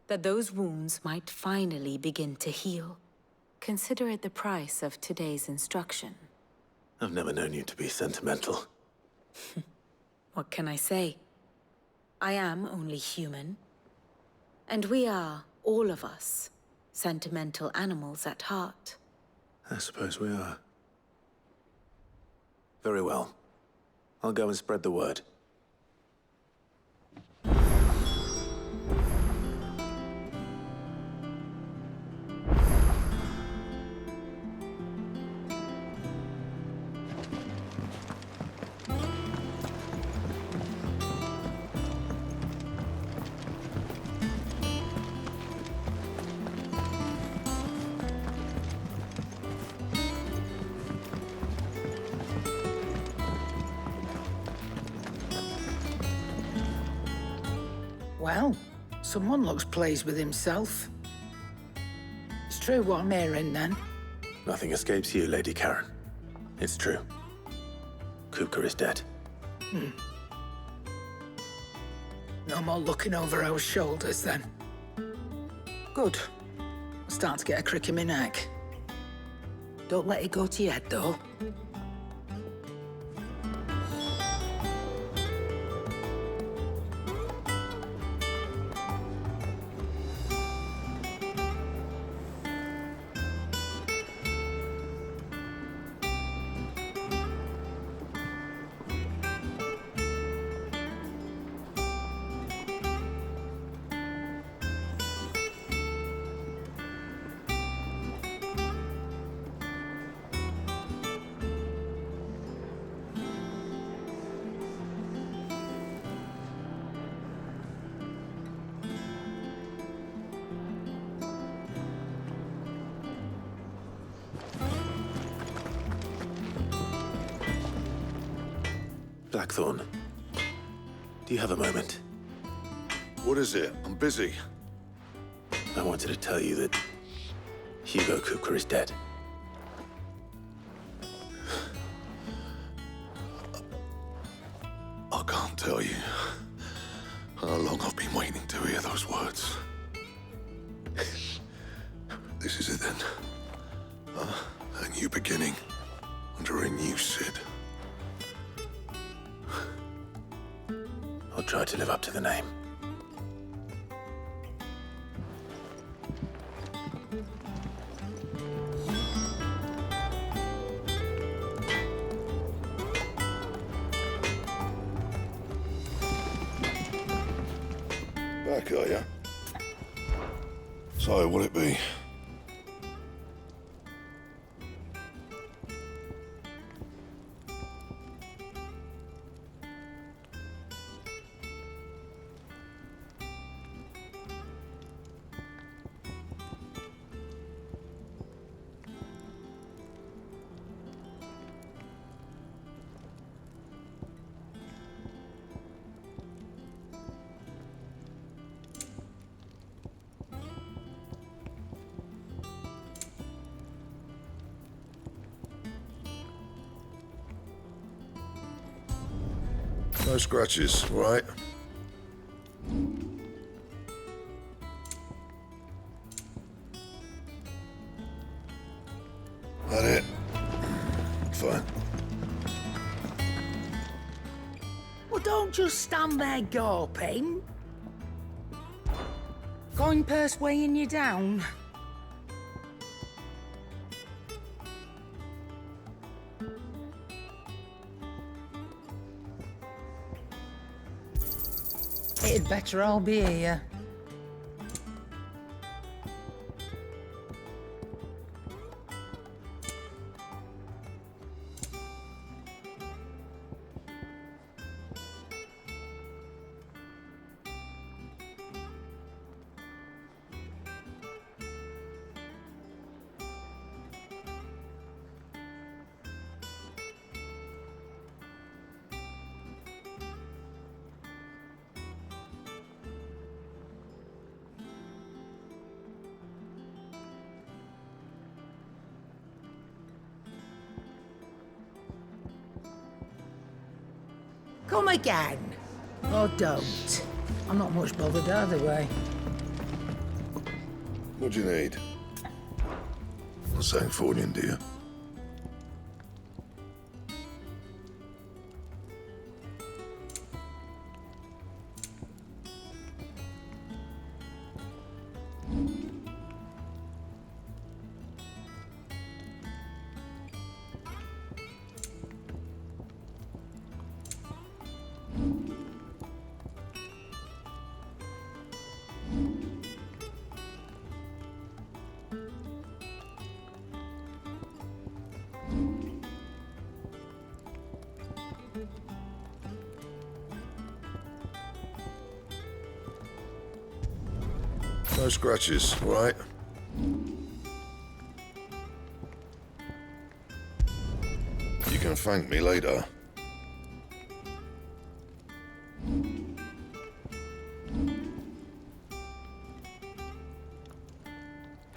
that those wounds might finally begin to heal. Consider it the price of today's instruction. I've never known you to be sentimental. What can I say? I am only human. And we are, all of us, sentimental animals at heart. I suppose we are. Very well. I'll go and spread the word. Well, someone looks pleased with himself. It's true what I'm hearing, then. Nothing escapes you, Lady Karen. It's true. Kupka is dead. No more looking over our shoulders, then. Good. I'm starting to get a crick in my neck. Don't let it go to your head, though. Blackthorn, do you have a moment? What is it? I'm busy. I wanted to tell you that Hugo Kupka is dead. I can't tell you how long I've been waiting to hear those words. This is it then. A new beginning under a new Sid. I'll try to live up to the name. Back, are ya? So, what'll it be? No scratches, right? That it? Fine. Well, don't just stand there gawping. Coin purse weighing you down. It'd better all be here. Come again. Or don't. I'm not much bothered either way. What do you need? A Sangfordian, do you? No scratches, right? You can thank me later.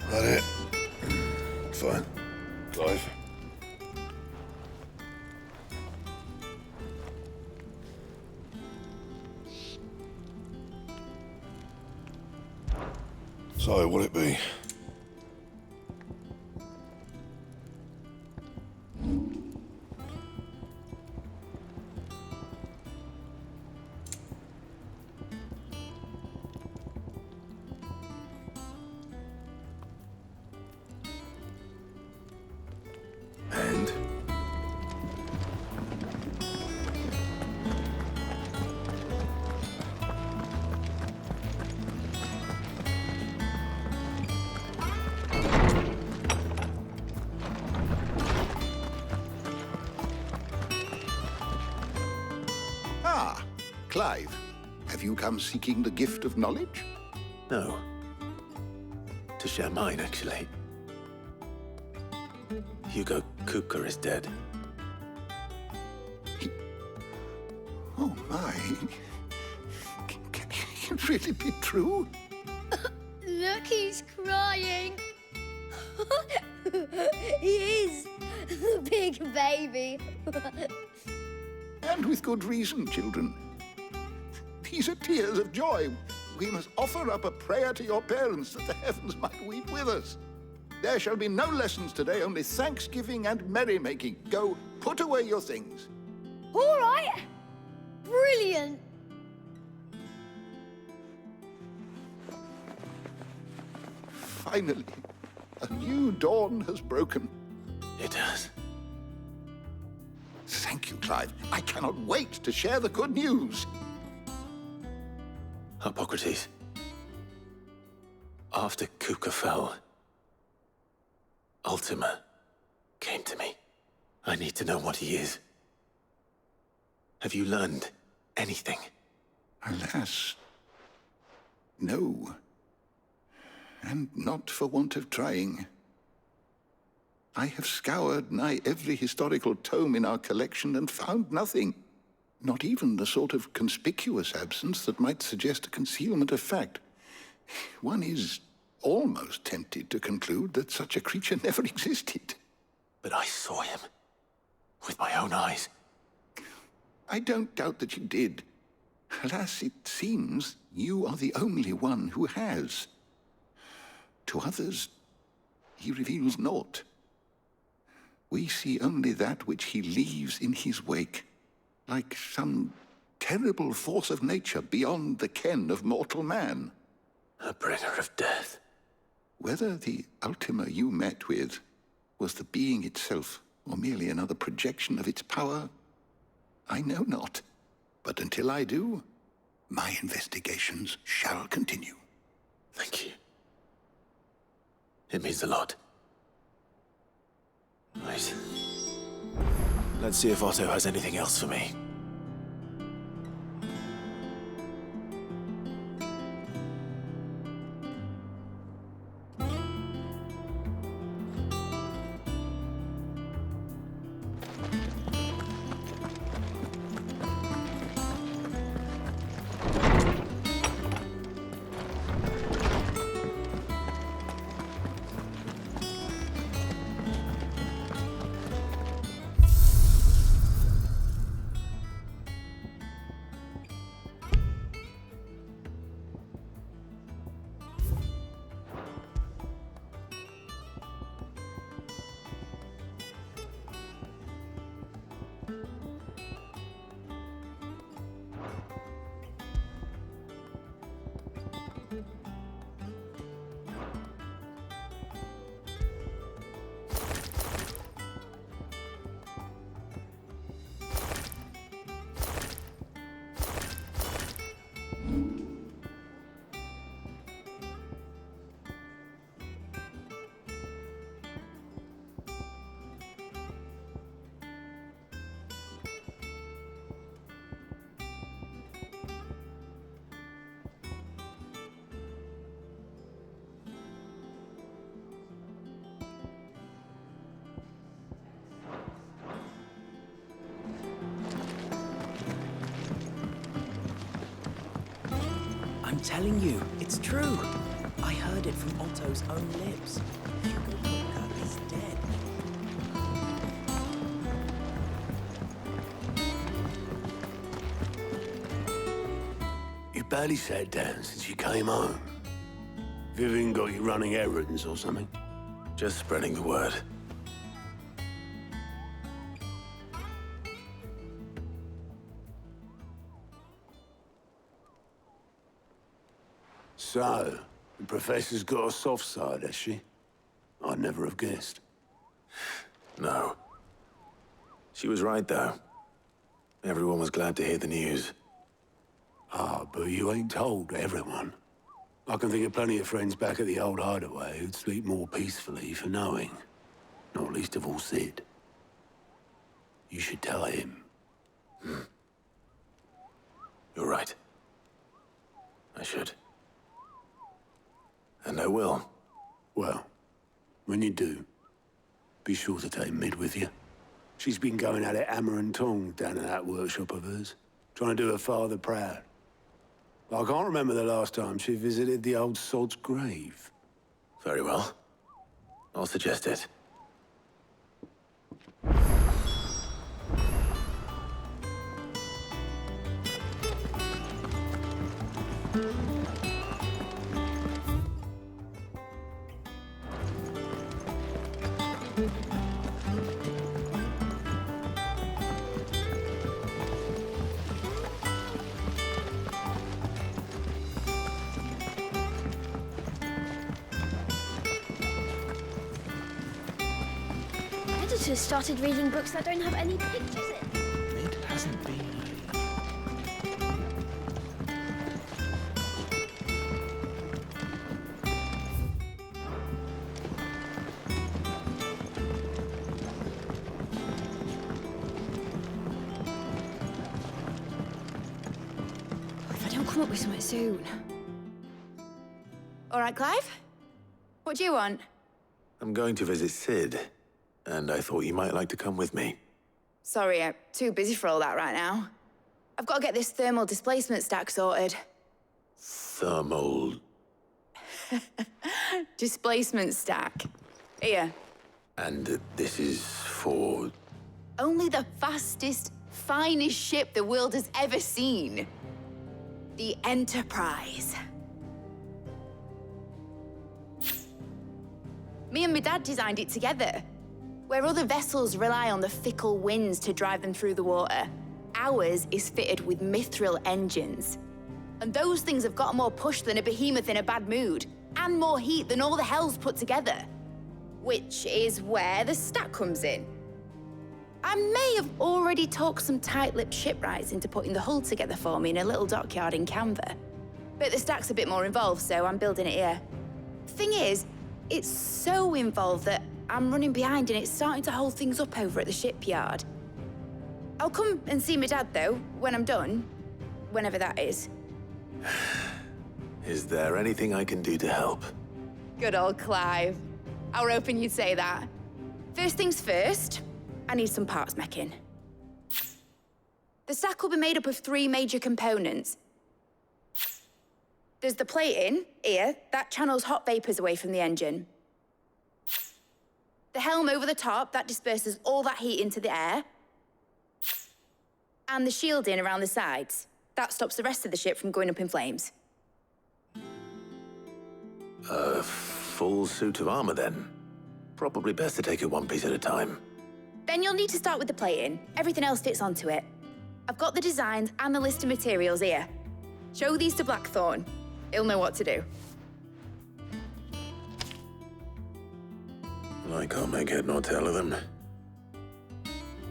That it? Fine. Clive. So, what'll it be? And? Ah, Clive. Have you come seeking the gift of knowledge? No. To share mine, actually. Hugo Kupka is dead. Oh, my. Can it really be true? Look, he's crying. He is. The big baby. And with good reason, children. These are tears of joy. We must offer up a prayer to your parents that the heavens might weep with us. There shall be no lessons today, only thanksgiving and merrymaking. Go, put away your things. All right. Brilliant. Finally, a new dawn has broken. It has. Thank you, Clive. I cannot wait to share the good news. Hippocrates, After Kupka fell, Ultima came to me. I need to know what he is. Have you learned anything? Alas, no. And not for want of trying. I have scoured nigh every historical tome in our collection and found nothing. Not even the sort of conspicuous absence that might suggest a concealment of fact. One is almost tempted to conclude that such a creature never existed. But I saw him. With my own eyes. I don't doubt that you did. Alas, it seems you are the only one who has. To others, he reveals naught. We see only that which he leaves in his wake, like some terrible force of nature beyond the ken of mortal man. A bringer of death. Whether the Ultima you met with was the being itself, or merely another projection of its power, I know not. But until I do, my investigations shall continue. Thank you. It means a lot. Right. Let's see if Otto has anything else for me. I'm telling you, it's true. I heard it from Otto's own lips. Hugo Kupka is dead. You barely sat down since you came home. Vivian got you running errands or something? Just spreading the word. So, the Professor's got a soft side, has she? I'd never have guessed. No. She was right, though. Everyone was glad to hear the news. Ah, but you ain't told everyone. I can think of plenty of friends back at the old hideaway who'd sleep more peacefully for knowing. Not least of all Sid. You should tell him. You're right. I should. And I will. Well, when you do, be sure to take Mid with you. She's been going at it hammer and tong down at that workshop of hers, trying to do her father proud. I can't remember the last time she visited the old sod's grave. Very well. I'll suggest it. Editors started reading books that don't have any pictures in. Mid hasn't been. come up with something soon. All right, Clive? What do you want? I'm going to visit Sid, and I thought you might like to come with me. Sorry, I'm too busy for all that right now. I've got to get this thermal displacement stack sorted. Thermal... Displacement stack. Here. And this is for... Only the fastest, finest ship the world has ever seen. The Enterprise. Me and my dad designed it together. Where other vessels rely on the fickle winds to drive them through the water, ours is fitted with mithril engines. And those things have got more push than a behemoth in a bad mood, and more heat than all the hells put together. Which is where the stack comes in. I may have already talked some tight-lipped shipwrights into putting the hull together for me in a little dockyard in Canva. But the stack's a bit more involved, so I'm building it here. Thing is, it's so involved that I'm running behind and it's starting to hold things up over at the shipyard. I'll come and see my dad, though, when I'm done. Whenever that is. Is there anything I can do to help? Good old Clive. I were hoping you'd say that. First things first, I need some parts meching. The stack will be made up of 3 major components. There's the plating, here, that channels hot vapors away from the engine. The helm over the top, that disperses all that heat into the air. And the shielding around the sides. That stops the rest of the ship from going up in flames. A full suit of armor, then? Probably best to take it one piece at a time. Then you'll need to start with the plating. Everything else fits onto it. I've got the designs and the list of materials here. Show these to Blackthorn. He'll know what to do. I can't make head nor tail of them.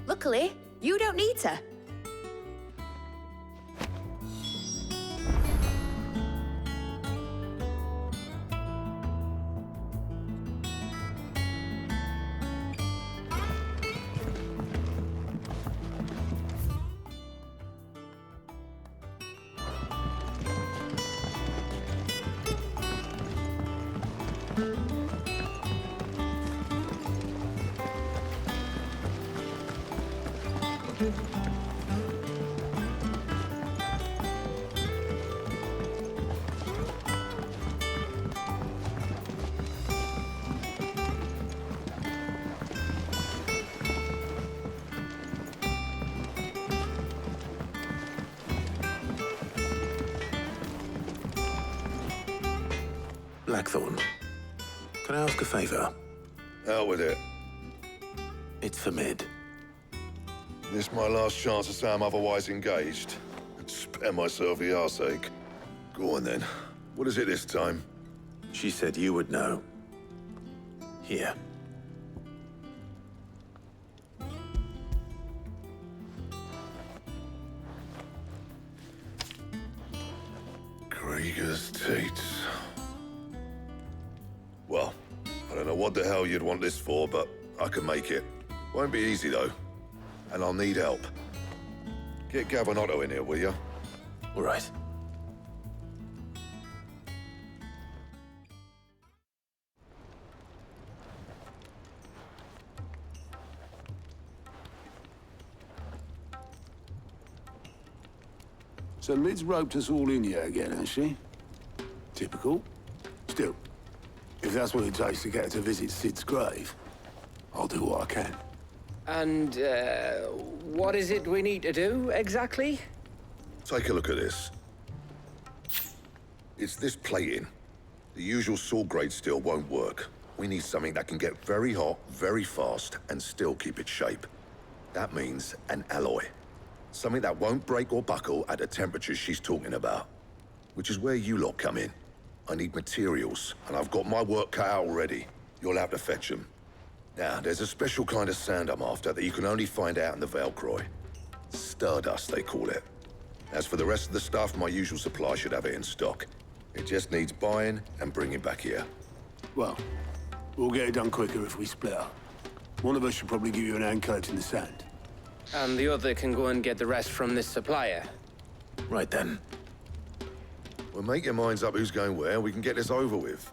Luckily, you don't need to. Blackthorn, can I ask a favor? Out with it. It's for Mid. This my last chance to say I'm otherwise engaged. And spare myself the arseache. Go on then. What is it this time? She said you would know. Here. Krieger's Tates. Well, I don't know what the hell you'd want this for, but I can make it. Won't be easy, though. And I'll need help. Get Gavin-Otto in here, will you? All right. So Mid's roped us all in here again, has she? Typical. Still, if that's what it takes to get her to visit Sid's grave, I'll do what I can. And, what is it we need to do, exactly? Take a look at this. It's this plating. The usual sword-grade steel won't work. We need something that can get very hot, very fast, and still keep its shape. That means an alloy. Something that won't break or buckle at the temperatures she's talking about. Which is where you lot come in. I need materials, and I've got my work cut out already. You'll have to fetch them. Now, there's a special kind of sand I'm after that you can only find out in the Valcroy. Stardust, they call it. As for the rest of the stuff, my usual supply should have it in stock. It just needs buying and bringing back here. Well, we'll get it done quicker if we split up. One of us should probably give you an hand collecting the sand. And the other can go and get the rest from this supplier. Right then. Well, make your minds up who's going where, and we can get this over with.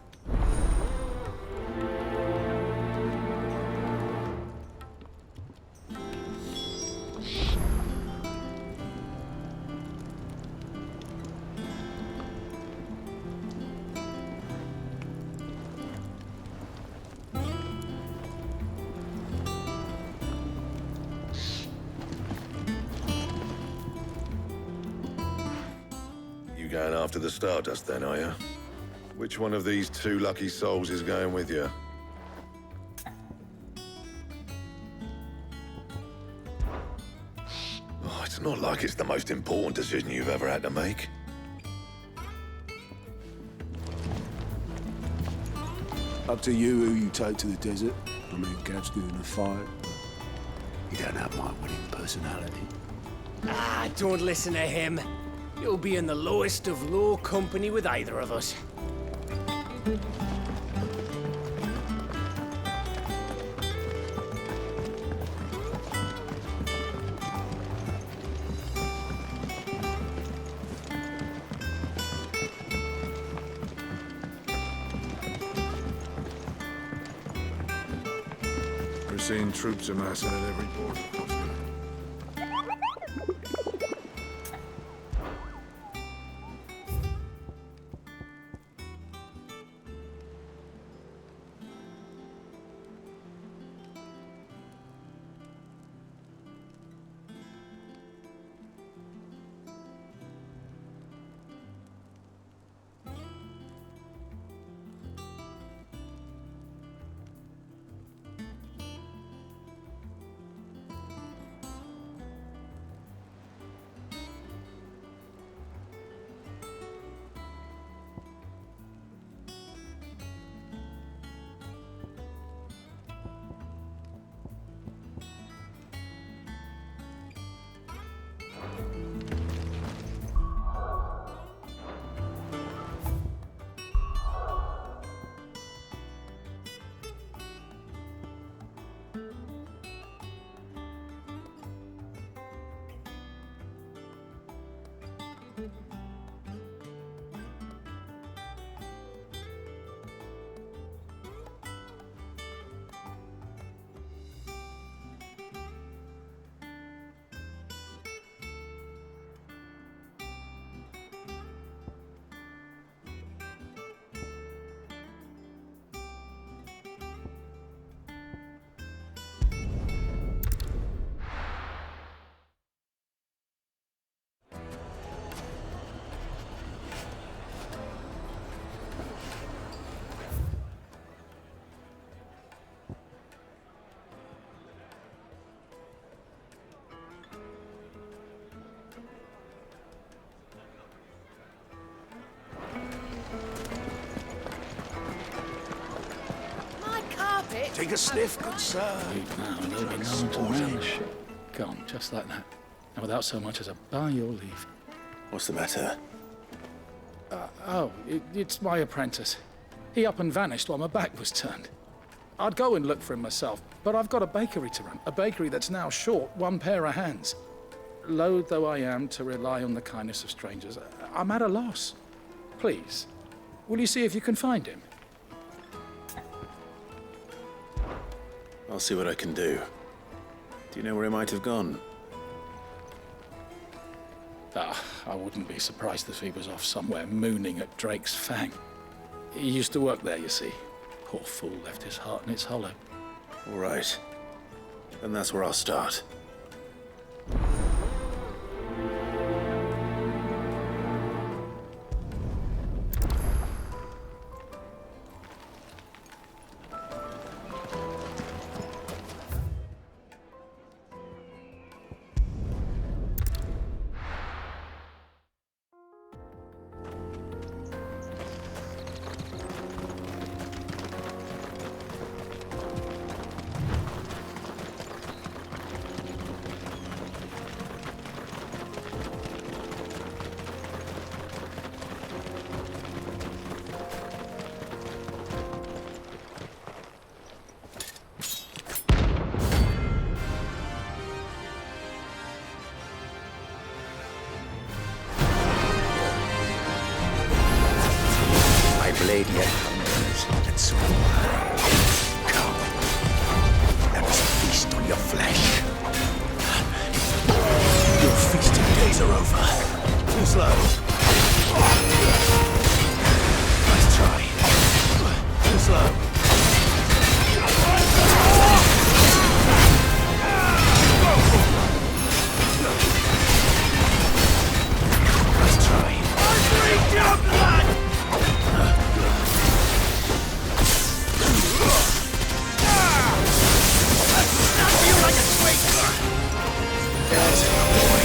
Going after the Stardust then, are you? Which one of these two lucky souls is going with you? Oh, it's not like it's the most important decision you've ever had to make. Up to you who you take to the desert. I mean, Gav's good in a fight, but you don't have my winning personality. Ah, don't listen to him. You'll be in the lowest of low company with either of us. We're seeing troops amassing at every port across the... Take a sniff, good sir. Now, and they'll be known to man. Gone, just like that. And without so much as a by your leave. What's the matter? It's my apprentice. He up and vanished while my back was turned. I'd go and look for him myself, but I've got a bakery to run. A bakery that's now short one pair of hands. Loath though I am to rely on the kindness of strangers, I'm at a loss. Please, will you see if you can find him? I'll see what I can do. Do you know where he might have gone? I wouldn't be surprised if he was off somewhere mooning at Drake's Fang. He used to work there, you see. Poor fool left his heart in its hollow. All right. Then that's where I'll start. blade yet hungers, and so do I. Come, let us feast on your flesh. Your feasting days are over. Too slow. Nice try. Too slow. Nice try. Drink your blood! I'll snap you like a twig! That's it, boy.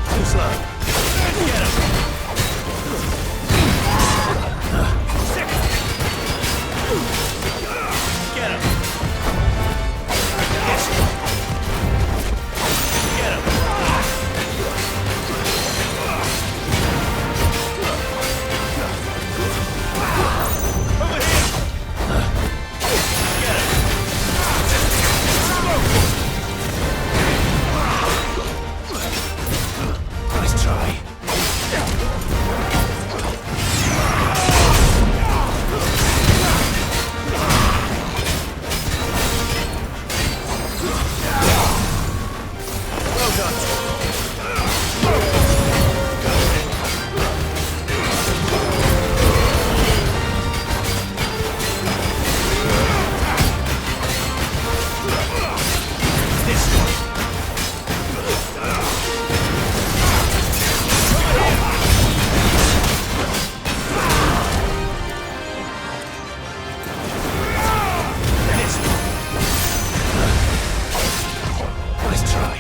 Too slow. Get him. Get him. Get him. Over here. Get him. Nice try. Well done. This one. This one. Nice try.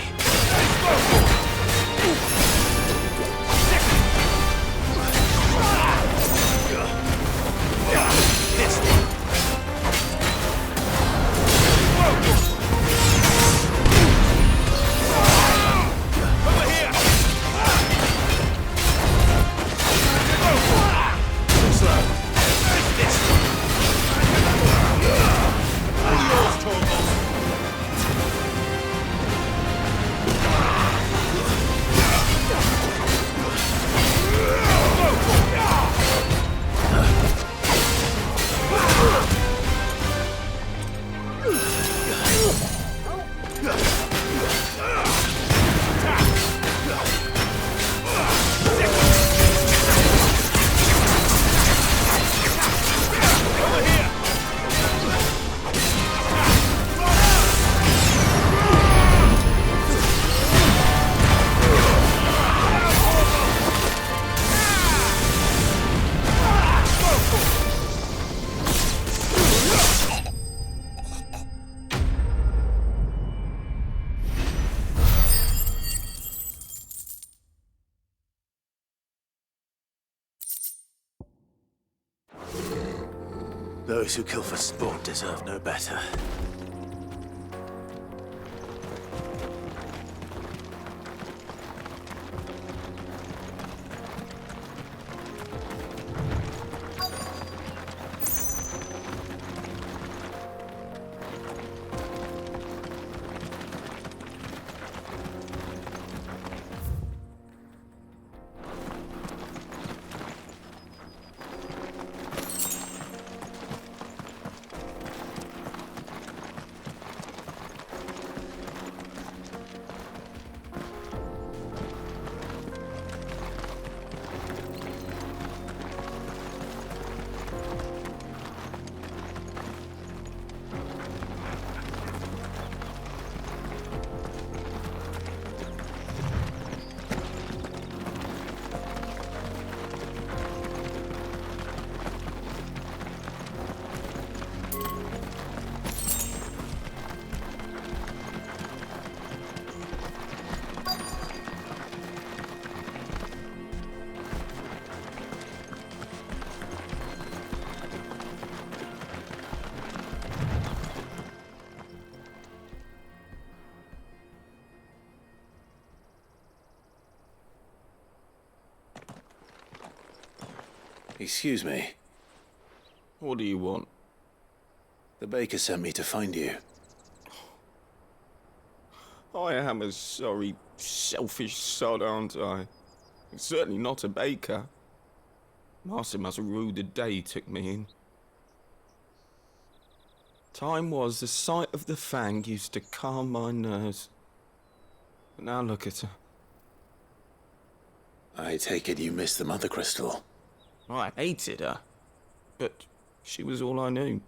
This one. Over here. Too slow. This one. Yours, Torvald. Over here. Those who kill for sport deserve no better. Excuse me. What do you want? The baker sent me to find you. I am a sorry, selfish sod, aren't I? Certainly not a baker. Master must have ruled the day he took me in. Time was the sight of the Fang used to calm my nerves. But now look at her. I take it you missed the Mother Crystal. I hated her, but she was all I knew.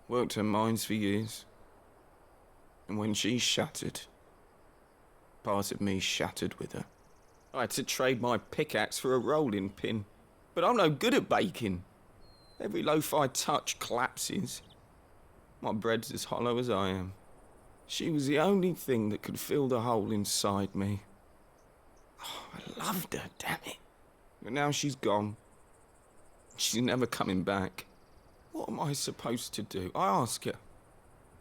Worked her mines for years. And when she shattered, part of me shattered with her. I had to trade my pickaxe for a rolling pin, but I'm no good at baking. Every loaf I touch collapses. My bread's as hollow as I am. She was the only thing that could fill the hole inside me. Oh, I loved her, damn it. But now she's gone. She's never coming back. What am I supposed to do? I ask her.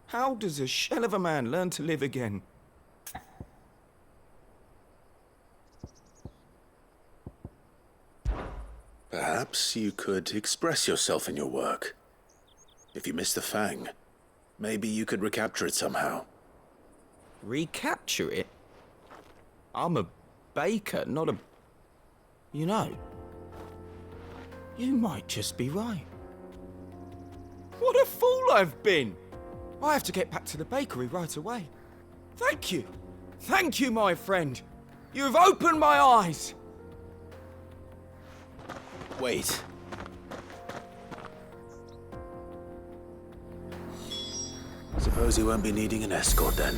How does a shell of a man learn to live again? Perhaps you could express yourself in your work. If you miss the Fang, maybe you could recapture it somehow. Recapture it? I'm a baker, not a... You know, you might just be right. What a fool I've been! I have to get back to the bakery right away. Thank you. Thank you, my friend. You've opened my eyes. Wait. Suppose you won't be needing an escort then.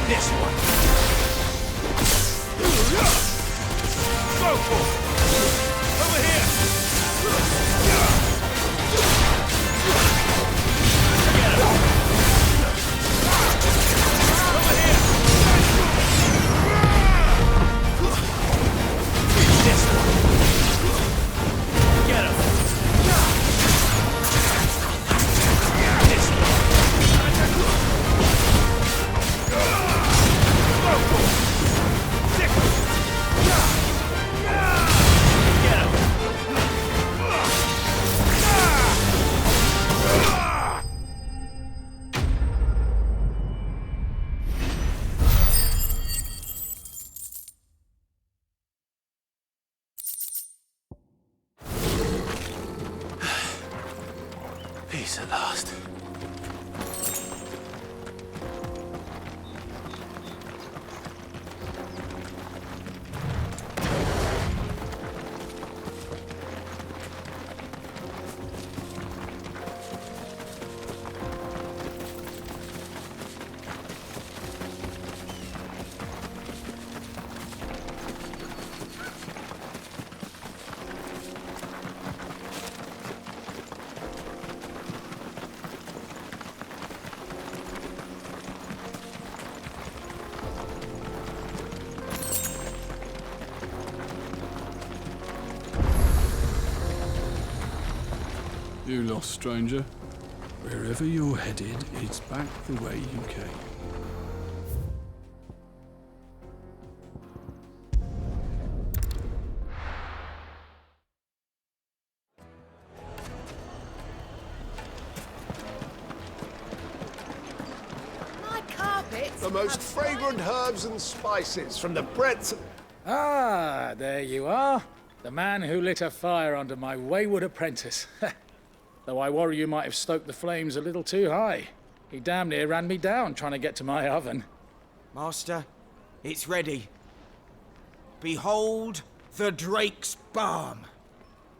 This one. Go for it. Over here. Get him. Over here. This one. Get him. This one. Go for it. Sick. Get him. Peace at last. You lost, stranger. Wherever you're headed, it's back the way you came. My carpets. The most fragrant herbs and spices from the breadths of... Ah, there you are. The man who lit a fire under my wayward apprentice. Though I worry you might have stoked the flames a little too high. He damn near ran me down trying to get to my oven. Master, it's ready. Behold the Drake's Balm.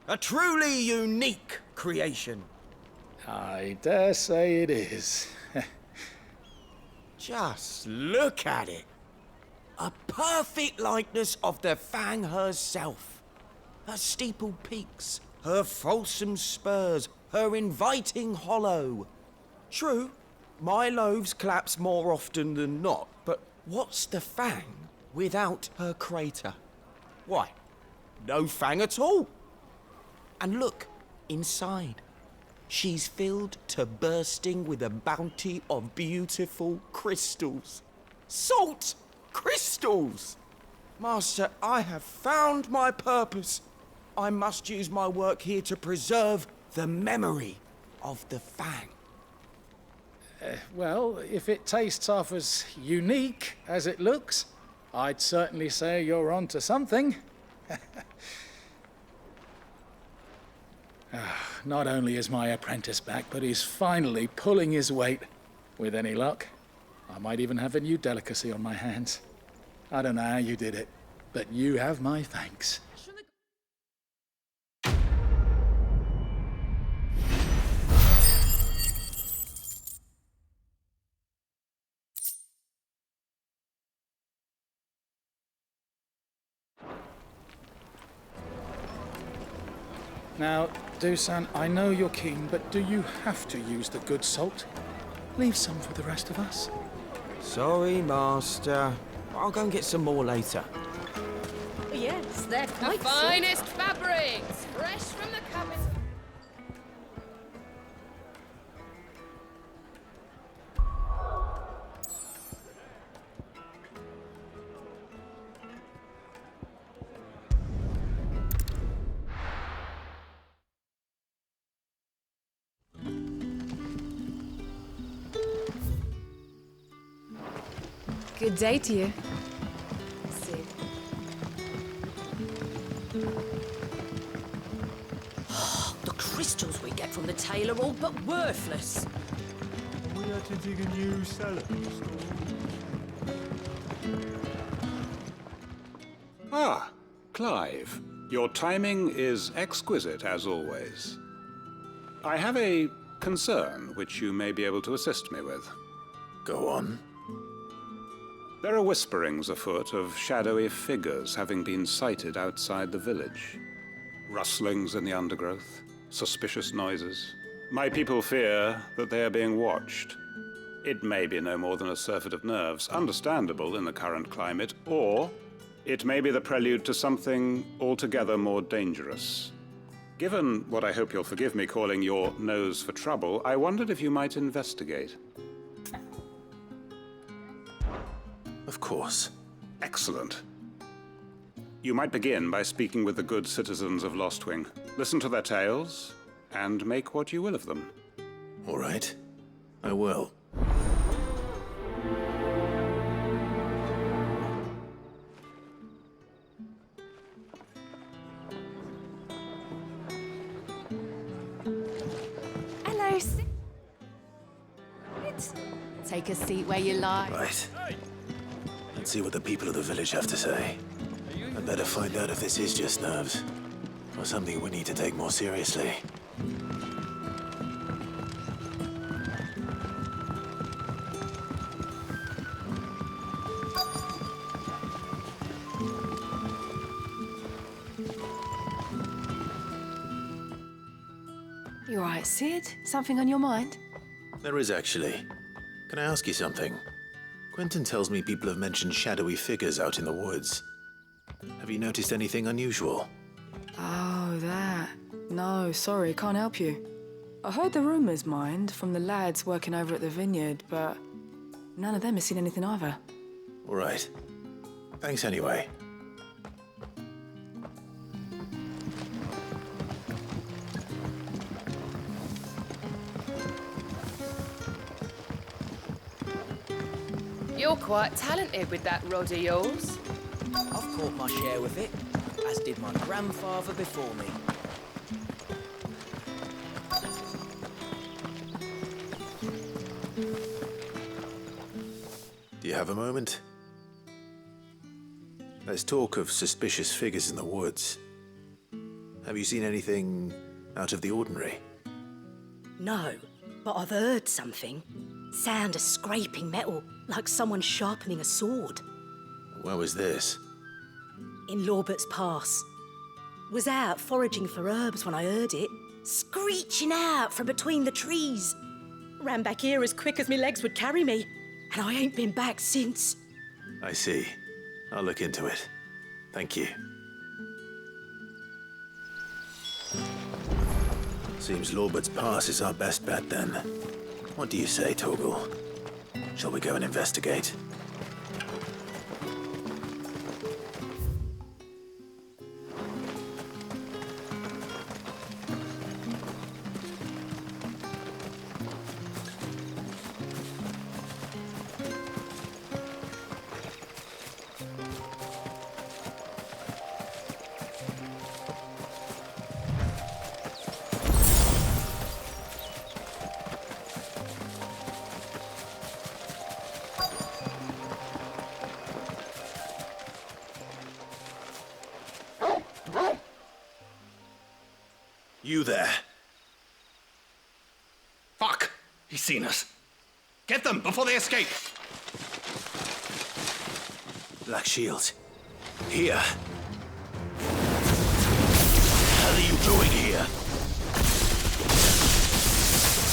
A truly unique creation. I dare say it is. Just look at it. A perfect likeness of the Fang herself. Her steepled peaks, her fulsome spurs, her inviting hollow. True, my loaves collapse more often than not, but what's the Fang without her crater? Why, no Fang at all. And look, inside. She's filled to bursting with a bounty of beautiful crystals. Salt crystals! Master, I have found my purpose. I must use my work here to preserve the memory of the Fang. Well, if it tastes half as unique as it looks, I'd certainly say you're onto something. Not only is my apprentice back, but he's finally pulling his weight. With any luck, I might even have a new delicacy on my hands. I don't know how you did it, but you have my thanks. Now, Dusan, I know you're keen, but do you have to use the good salt? Leave some for the rest of us. Sorry, Master. I'll go and get some more later. Yes, they're quite The finest fabrics, fresh from the capital. Good day to you. The crystals we get from the tail are all but worthless. We had to dig a new cellar. Ah, Clive. Your timing is exquisite, as always. I have a concern which you may be able to assist me with. Go on. There are whisperings afoot of shadowy figures having been sighted outside the village. Rustlings in the undergrowth, suspicious noises. My people fear that they are being watched. It may be no more than a surfeit of nerves, understandable in the current climate, or it may be the prelude to something altogether more dangerous. Given what I hope you'll forgive me calling your nose for trouble, I wondered if you might investigate. Of course. Excellent. You might begin by speaking with the good citizens of Lostwing. Listen to their tales, and make what you will of them. All right. I will. Hello, Take a seat where you like. Right. Let's see what the people of the village have to say. I'd better find out if this is just nerves, or something we need to take more seriously. You all right, Sid? Something on your mind? There is actually. Can I ask you something? Quentin tells me people have mentioned shadowy figures out in the woods. Have you noticed anything unusual? Oh, that. No, sorry, can't help you. I heard the rumours, mind, from the lads working over at the vineyard, but none of them has seen anything either. All right. Thanks anyway. You're quite talented with that rod of yours. I've caught my share with it, as did my grandfather before me. Do you have a moment? There's talk of suspicious figures in the woods. Have you seen anything out of the ordinary? No, but I've heard something. Sound of scraping metal, like someone sharpening a sword. Where was this? In Lorbert's Pass. Was out foraging for herbs when I heard it, screeching out from between the trees. Ran back here as quick as my legs would carry me, and I ain't been back since. I see. I'll look into it. Thank you. Seems Lorbert's Pass is our best bet then. What do you say, Torgal? Shall we go and investigate? You there. Fuck! He's seen us. Get them before they escape! Black Shield. Here. What the hell are you doing here?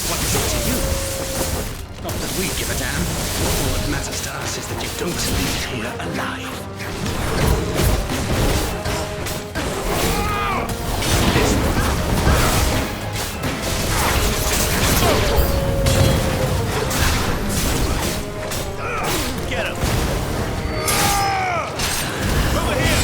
What is it to you? Not that we give a damn. All that matters to us is that you don't leave here alive. Get him! Over here!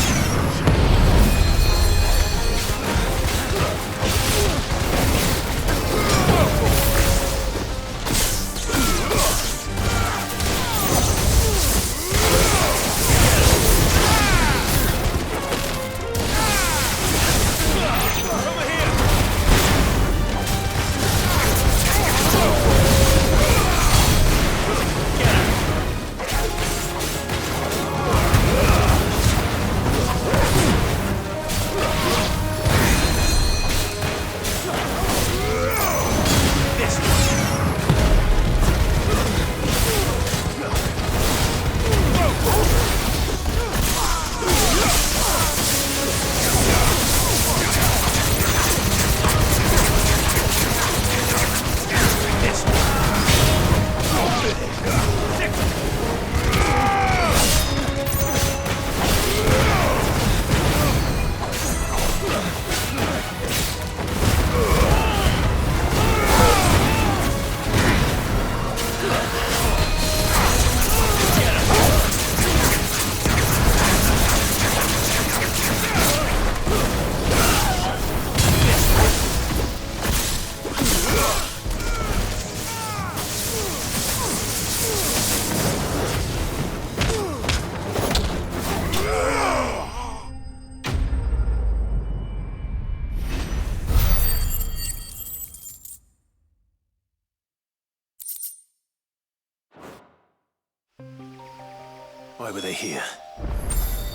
Why were they here?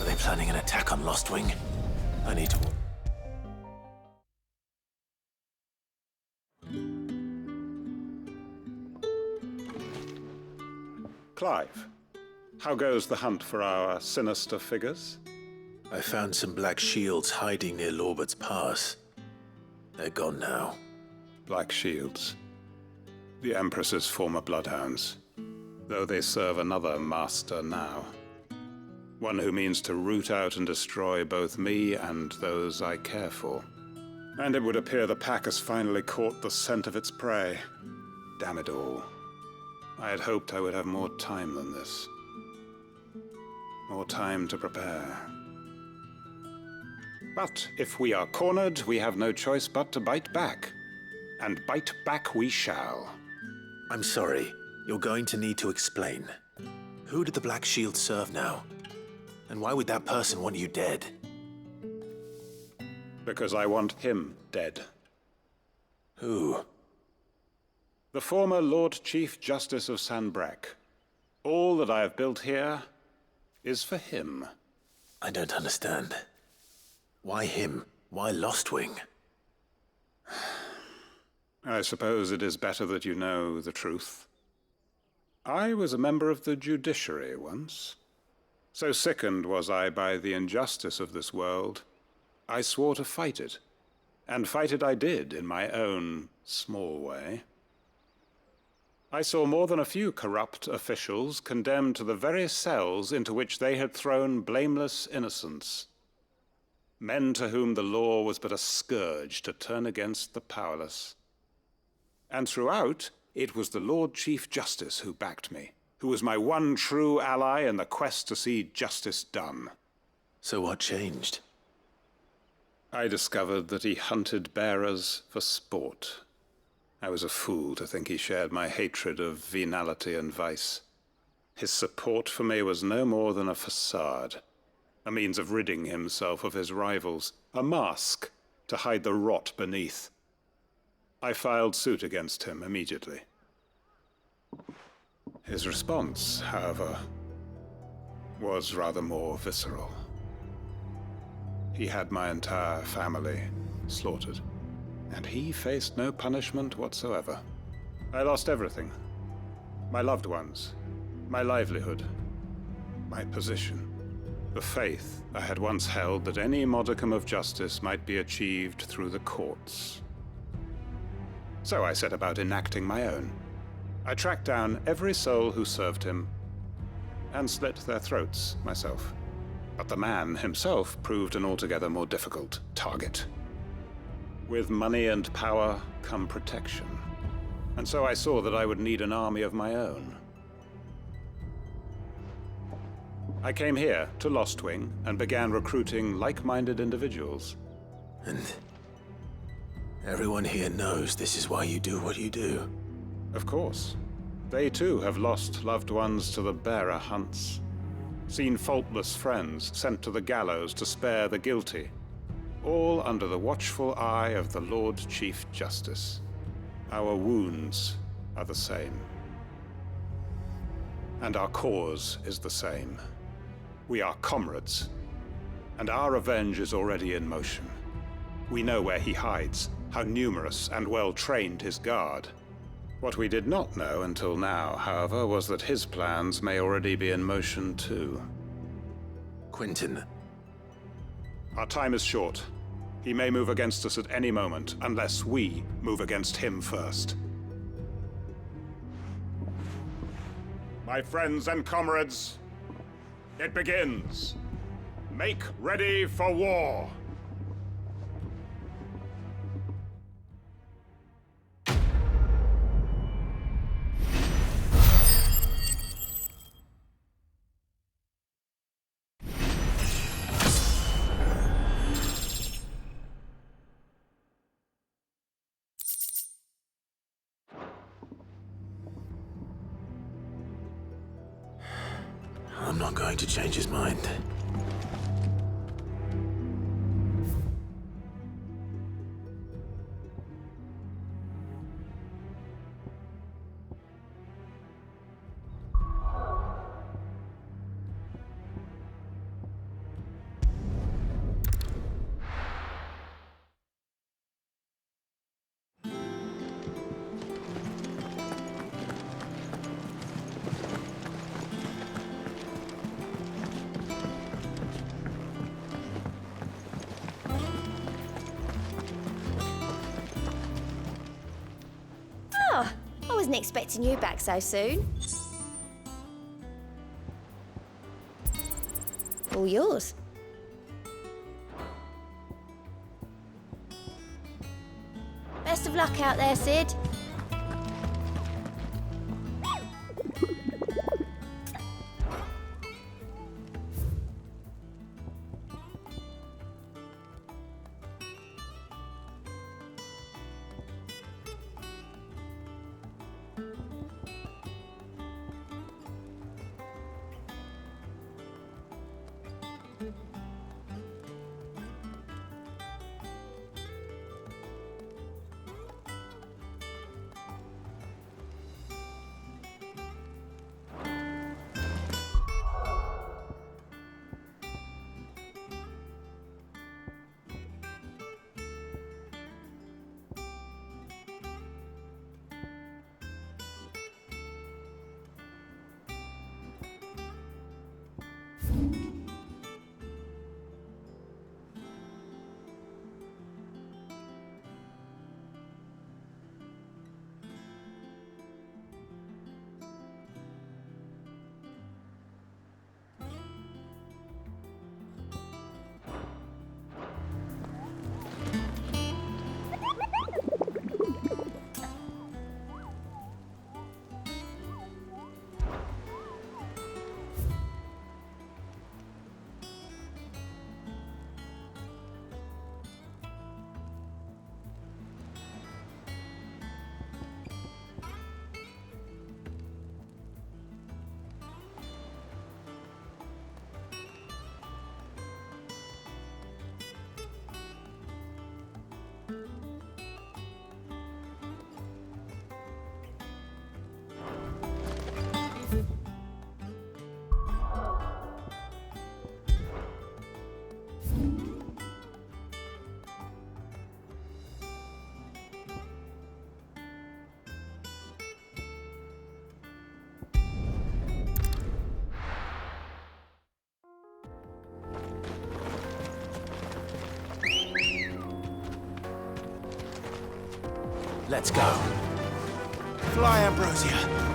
Were they planning an attack on Lostwing? I need to... Clive, how goes the hunt for our sinister figures? I found some black shields hiding near Lorbert's Pass. They're gone now. Black Shields. The Empress's former bloodhounds, though they serve another master now. One who means to root out and destroy both me and those I care for. And it would appear the pack has finally caught the scent of its prey. Damn it all. I had hoped I would have more time than this. More time to prepare. But if we are cornered, we have no choice but to bite back. And bite back we shall. I'm sorry. You're going to need to explain. Who did the Black Shield serve now? And why would that person want you dead? Because I want him dead. Who? The former Lord Chief Justice of Sanbreque. All that I have built here is for him. I don't understand. Why him? Why Lostwing? I suppose it is better that you know the truth. I was a member of the judiciary once. So sickened was I by the injustice of this world, I swore to fight it. And fight it I did in my own small way. I saw more than a few corrupt officials condemned to the very cells into which they had thrown blameless innocents. Men to whom the law was but a scourge to turn against the powerless. And throughout, it was the Lord Chief Justice who backed me, who was my one true ally in the quest to see justice done. So what changed? I discovered that he hunted bearers for sport. I was a fool to think he shared my hatred of venality and vice. His support for me was no more than a facade, a means of ridding himself of his rivals, a mask to hide the rot beneath. I filed suit against him immediately. His response, however, was rather more visceral. He had my entire family slaughtered, and he faced no punishment whatsoever. I lost everything. My loved ones, my livelihood, my position, the faith I had once held that any modicum of justice might be achieved through the courts. So I set about enacting my own. I tracked down every soul who served him, and slit their throats myself. But the man himself proved an altogether more difficult target. With money and power come protection. And so I saw that I would need an army of my own. I came here to Lostwing and began recruiting like-minded individuals. And everyone here knows this is why you do what you do. Of course. They too have lost loved ones to the bearer hunts. Seen faultless friends sent to the gallows to spare the guilty. All under the watchful eye of the Lord Chief Justice. Our wounds are the same. And our cause is the same. We are comrades. And our revenge is already in motion. We know where he hides, how numerous and well-trained his guard. What we did not know until now, however, was that his plans may already be in motion too. Quentin. Our time is short. He may move against us at any moment, unless we move against him first. My friends and comrades, it begins. Make ready for war. I'm not going to change his mind. wasn't expecting you back so soon. All yours. Best of luck out there, Sid. Let's go. Fly, Ambrosia.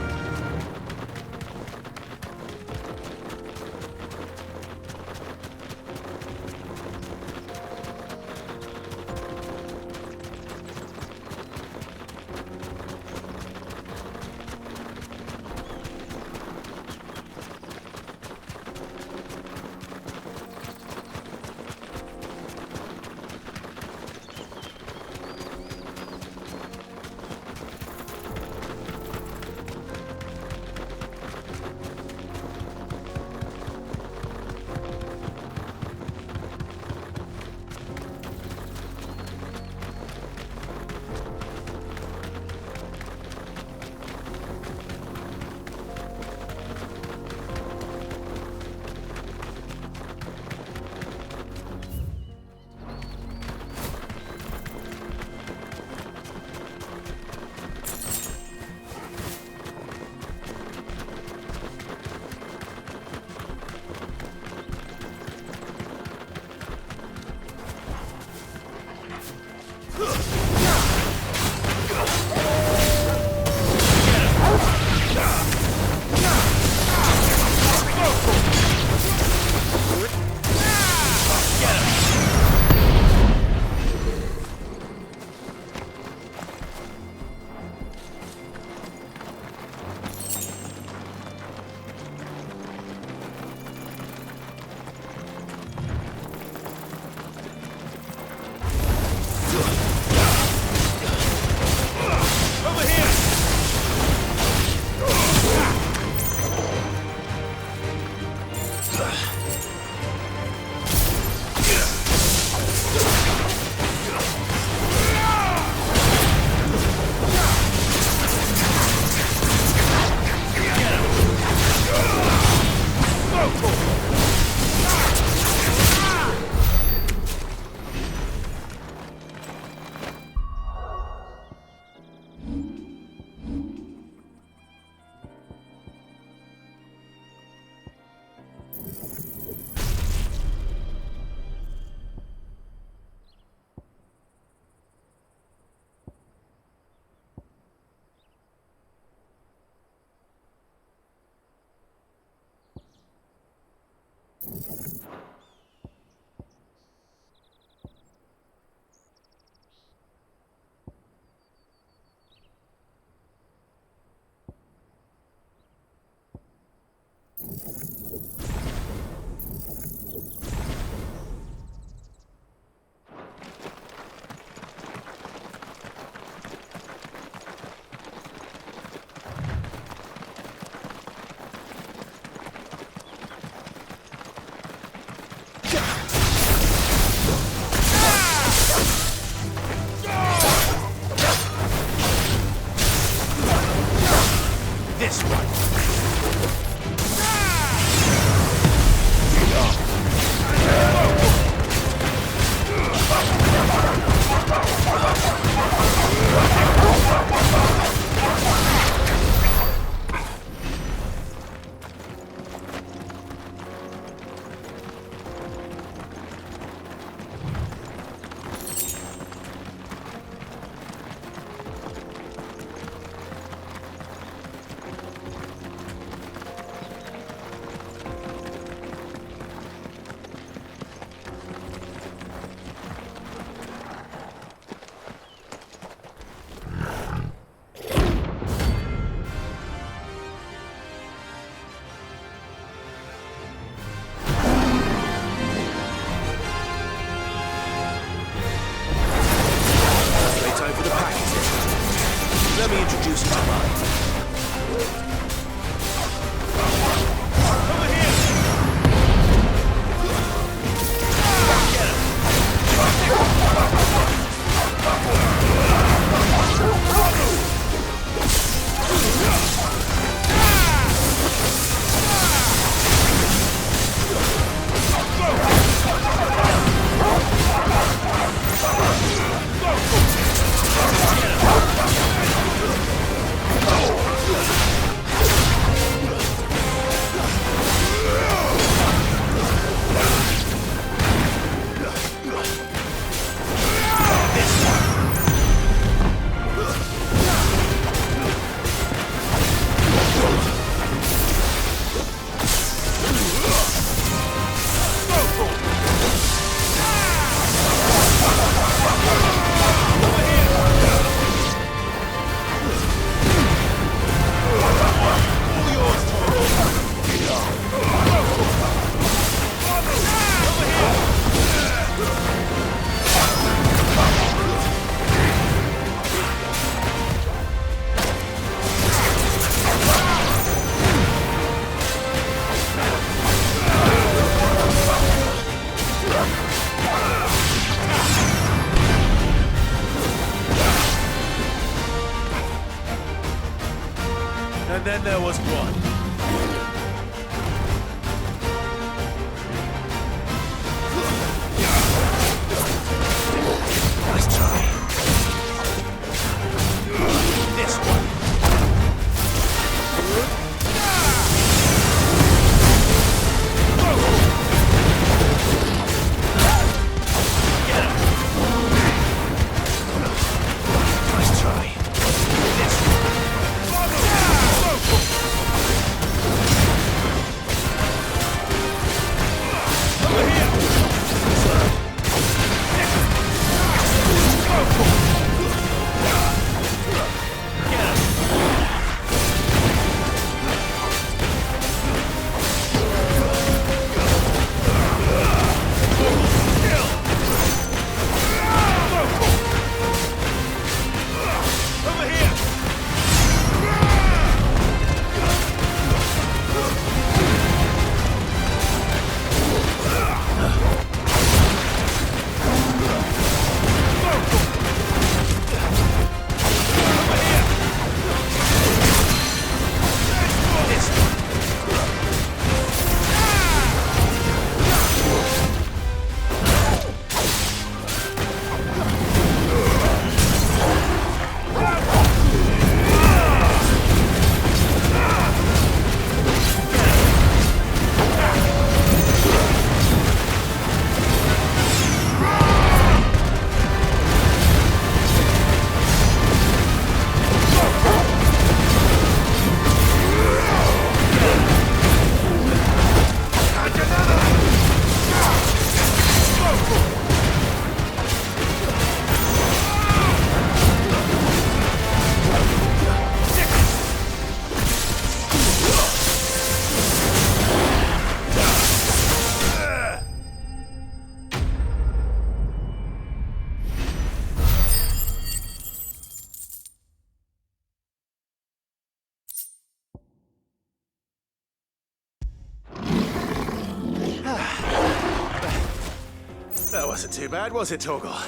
wasn't too bad, was it, Torgal?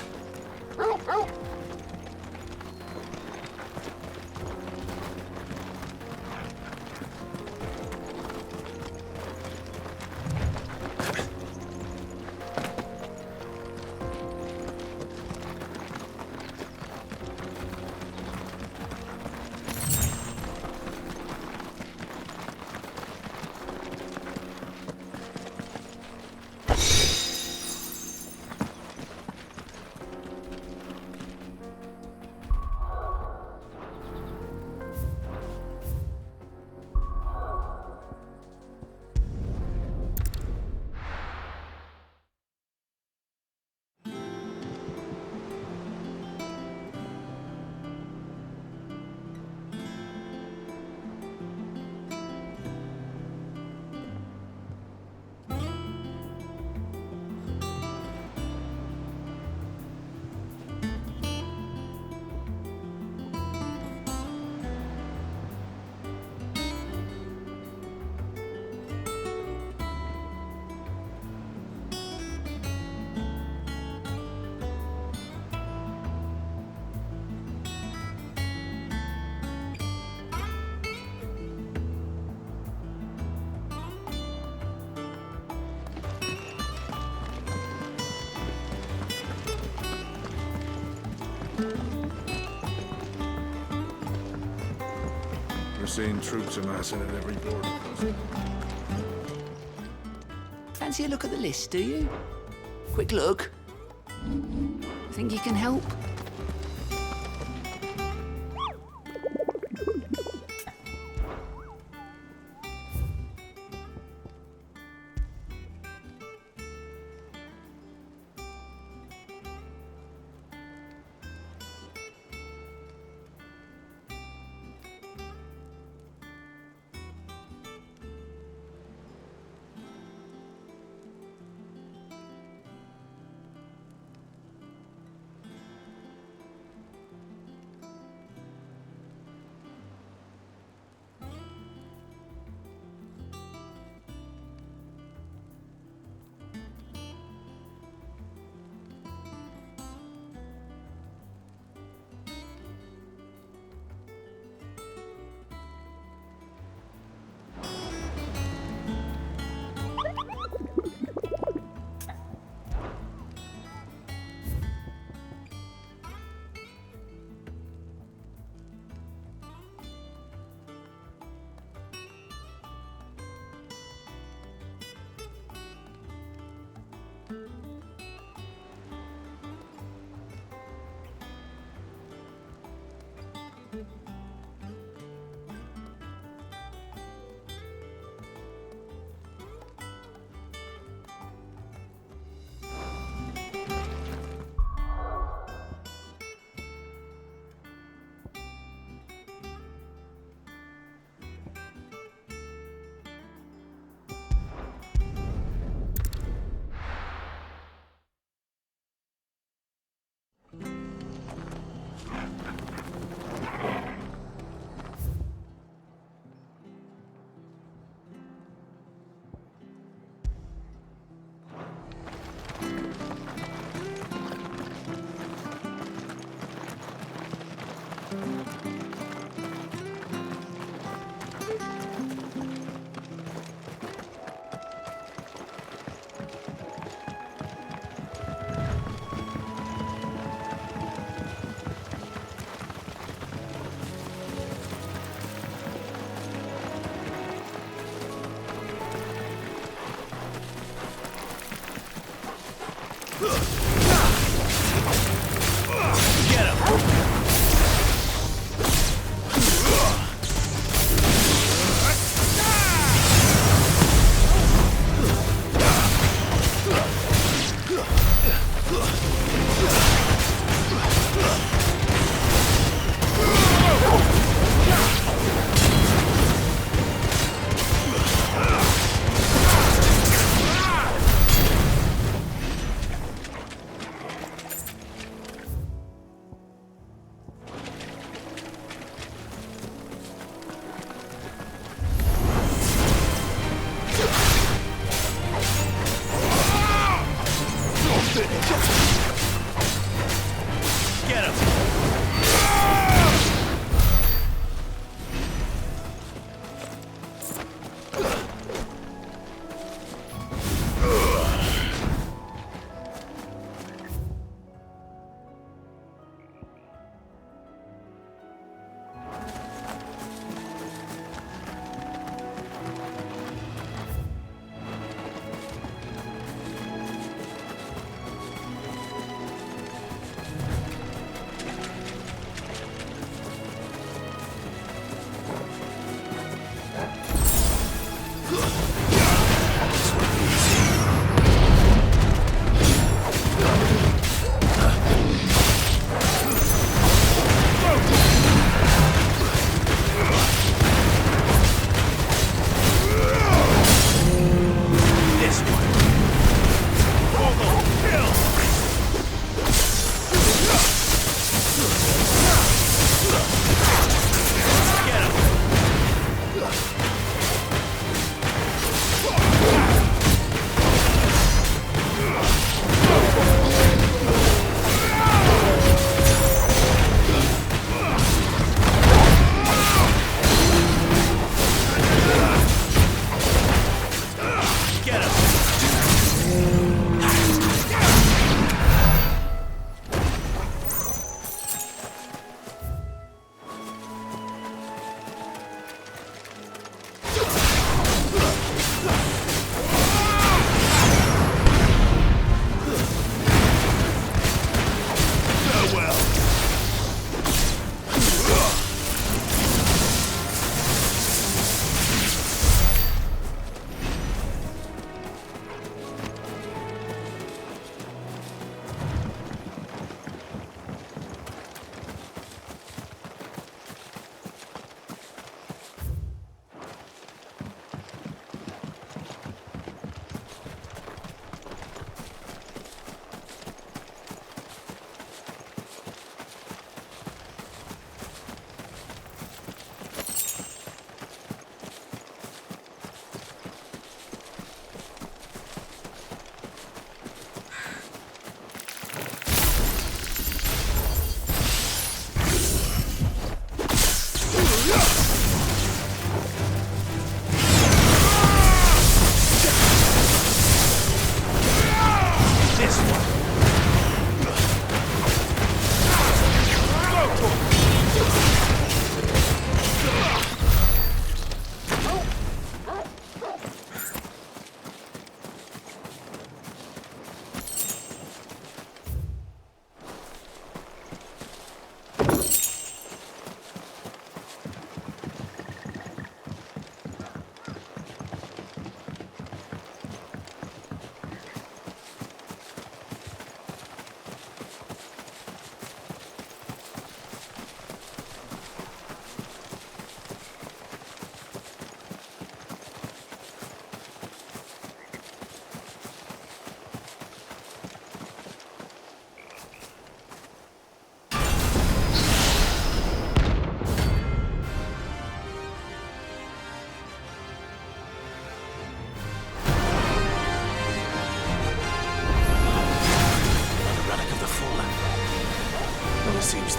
We're seeing troops amassing at every border post. Fancy a look at the list, do you? Quick look. Think you can help?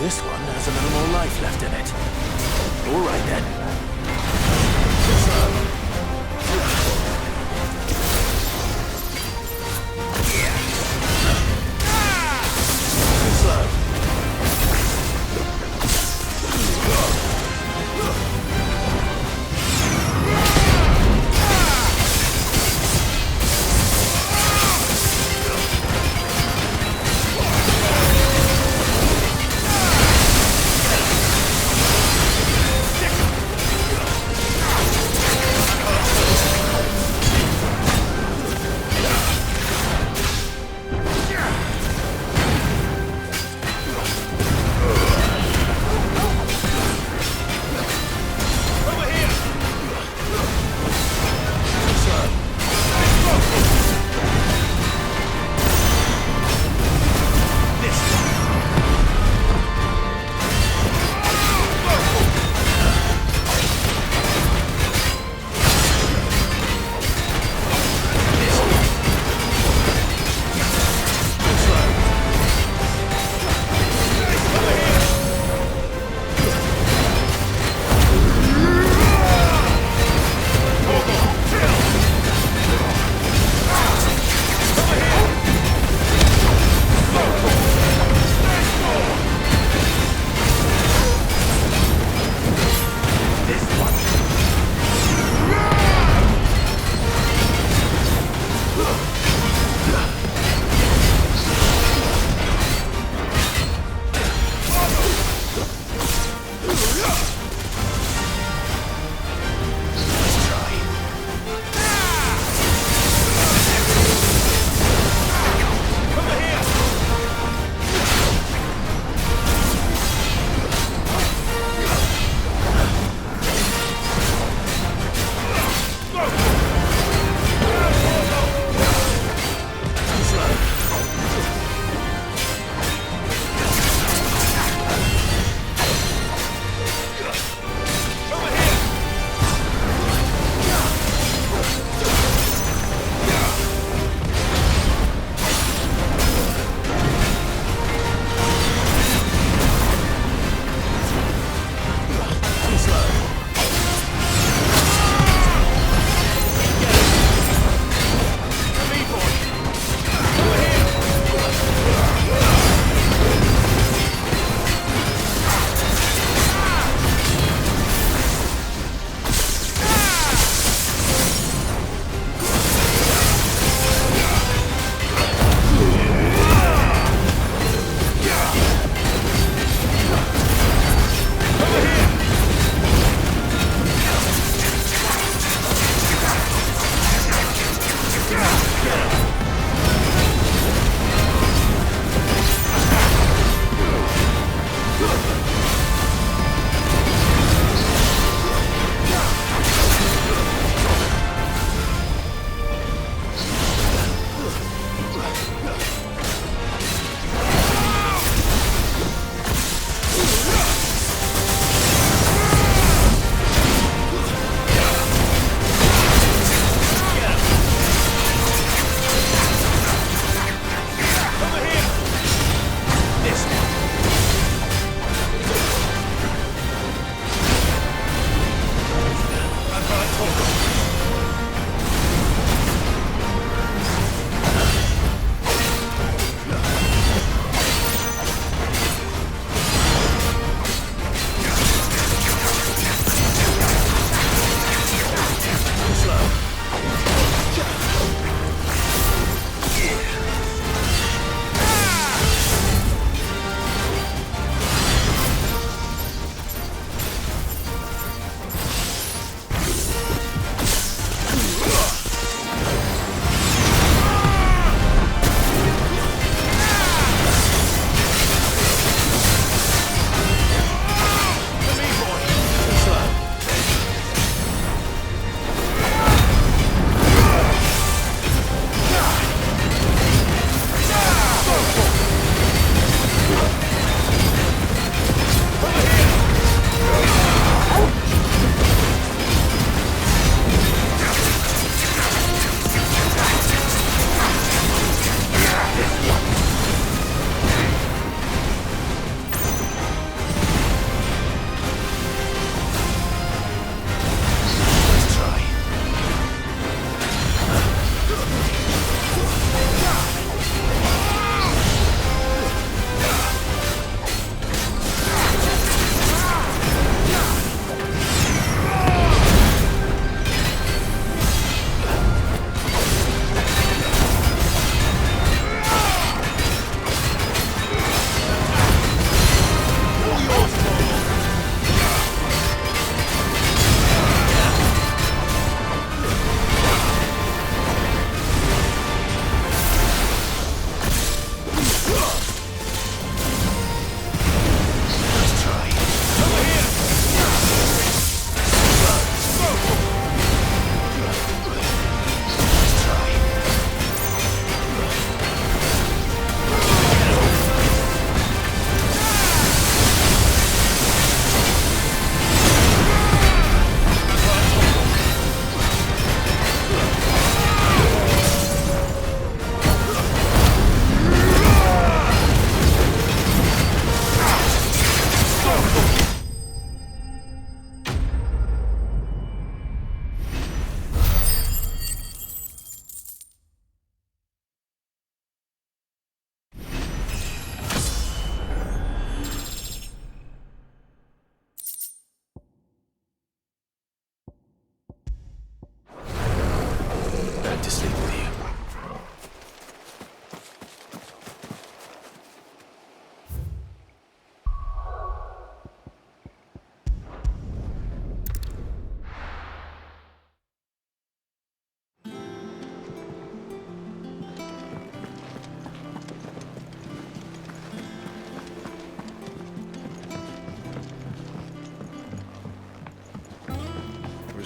This one has a little more life left in it. All right then.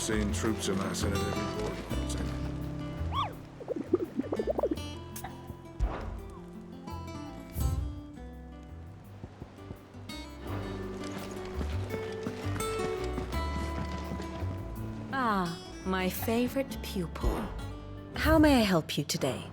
seeing troops amassing at every port. Ah, my favorite pupil. How may I help you today?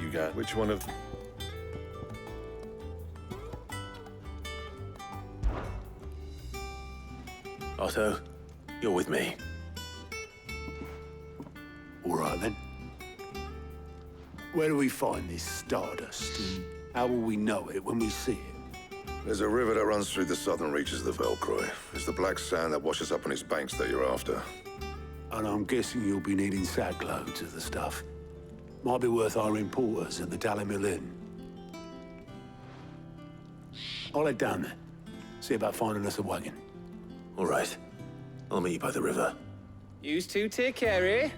You got which one of... Otto, you're with me. All right, then. Where do we find this stardust, and how will we know it when we see it? There's a river that runs through the southern reaches of the Velcroy. It's the black sand that washes up on its banks that you're after. And I'm guessing you'll be needing sackloads of the stuff. Might be worth hiring porters at the Dalimil Inn. I'll head down there. See about finding us a wagon. All right. I'll meet you by the river. Yous two take care, eh?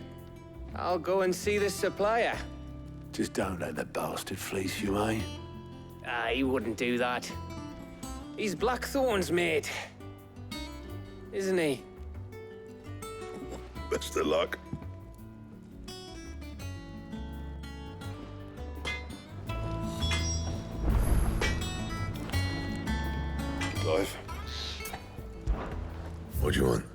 I'll go and see the supplier. Just don't let the bastard fleece you, eh? He wouldn't do that. He's Blackthorn's mate. Isn't he? Best of luck. Clive. What do you want?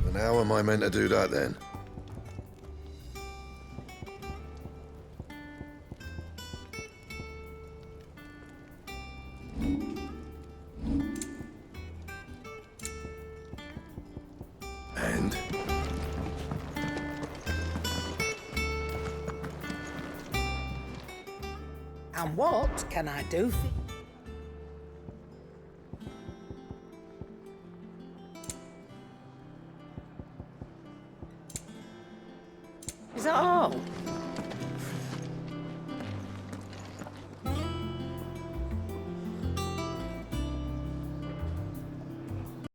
And how am I meant to do that then? And? And what can I do for you? Is that all?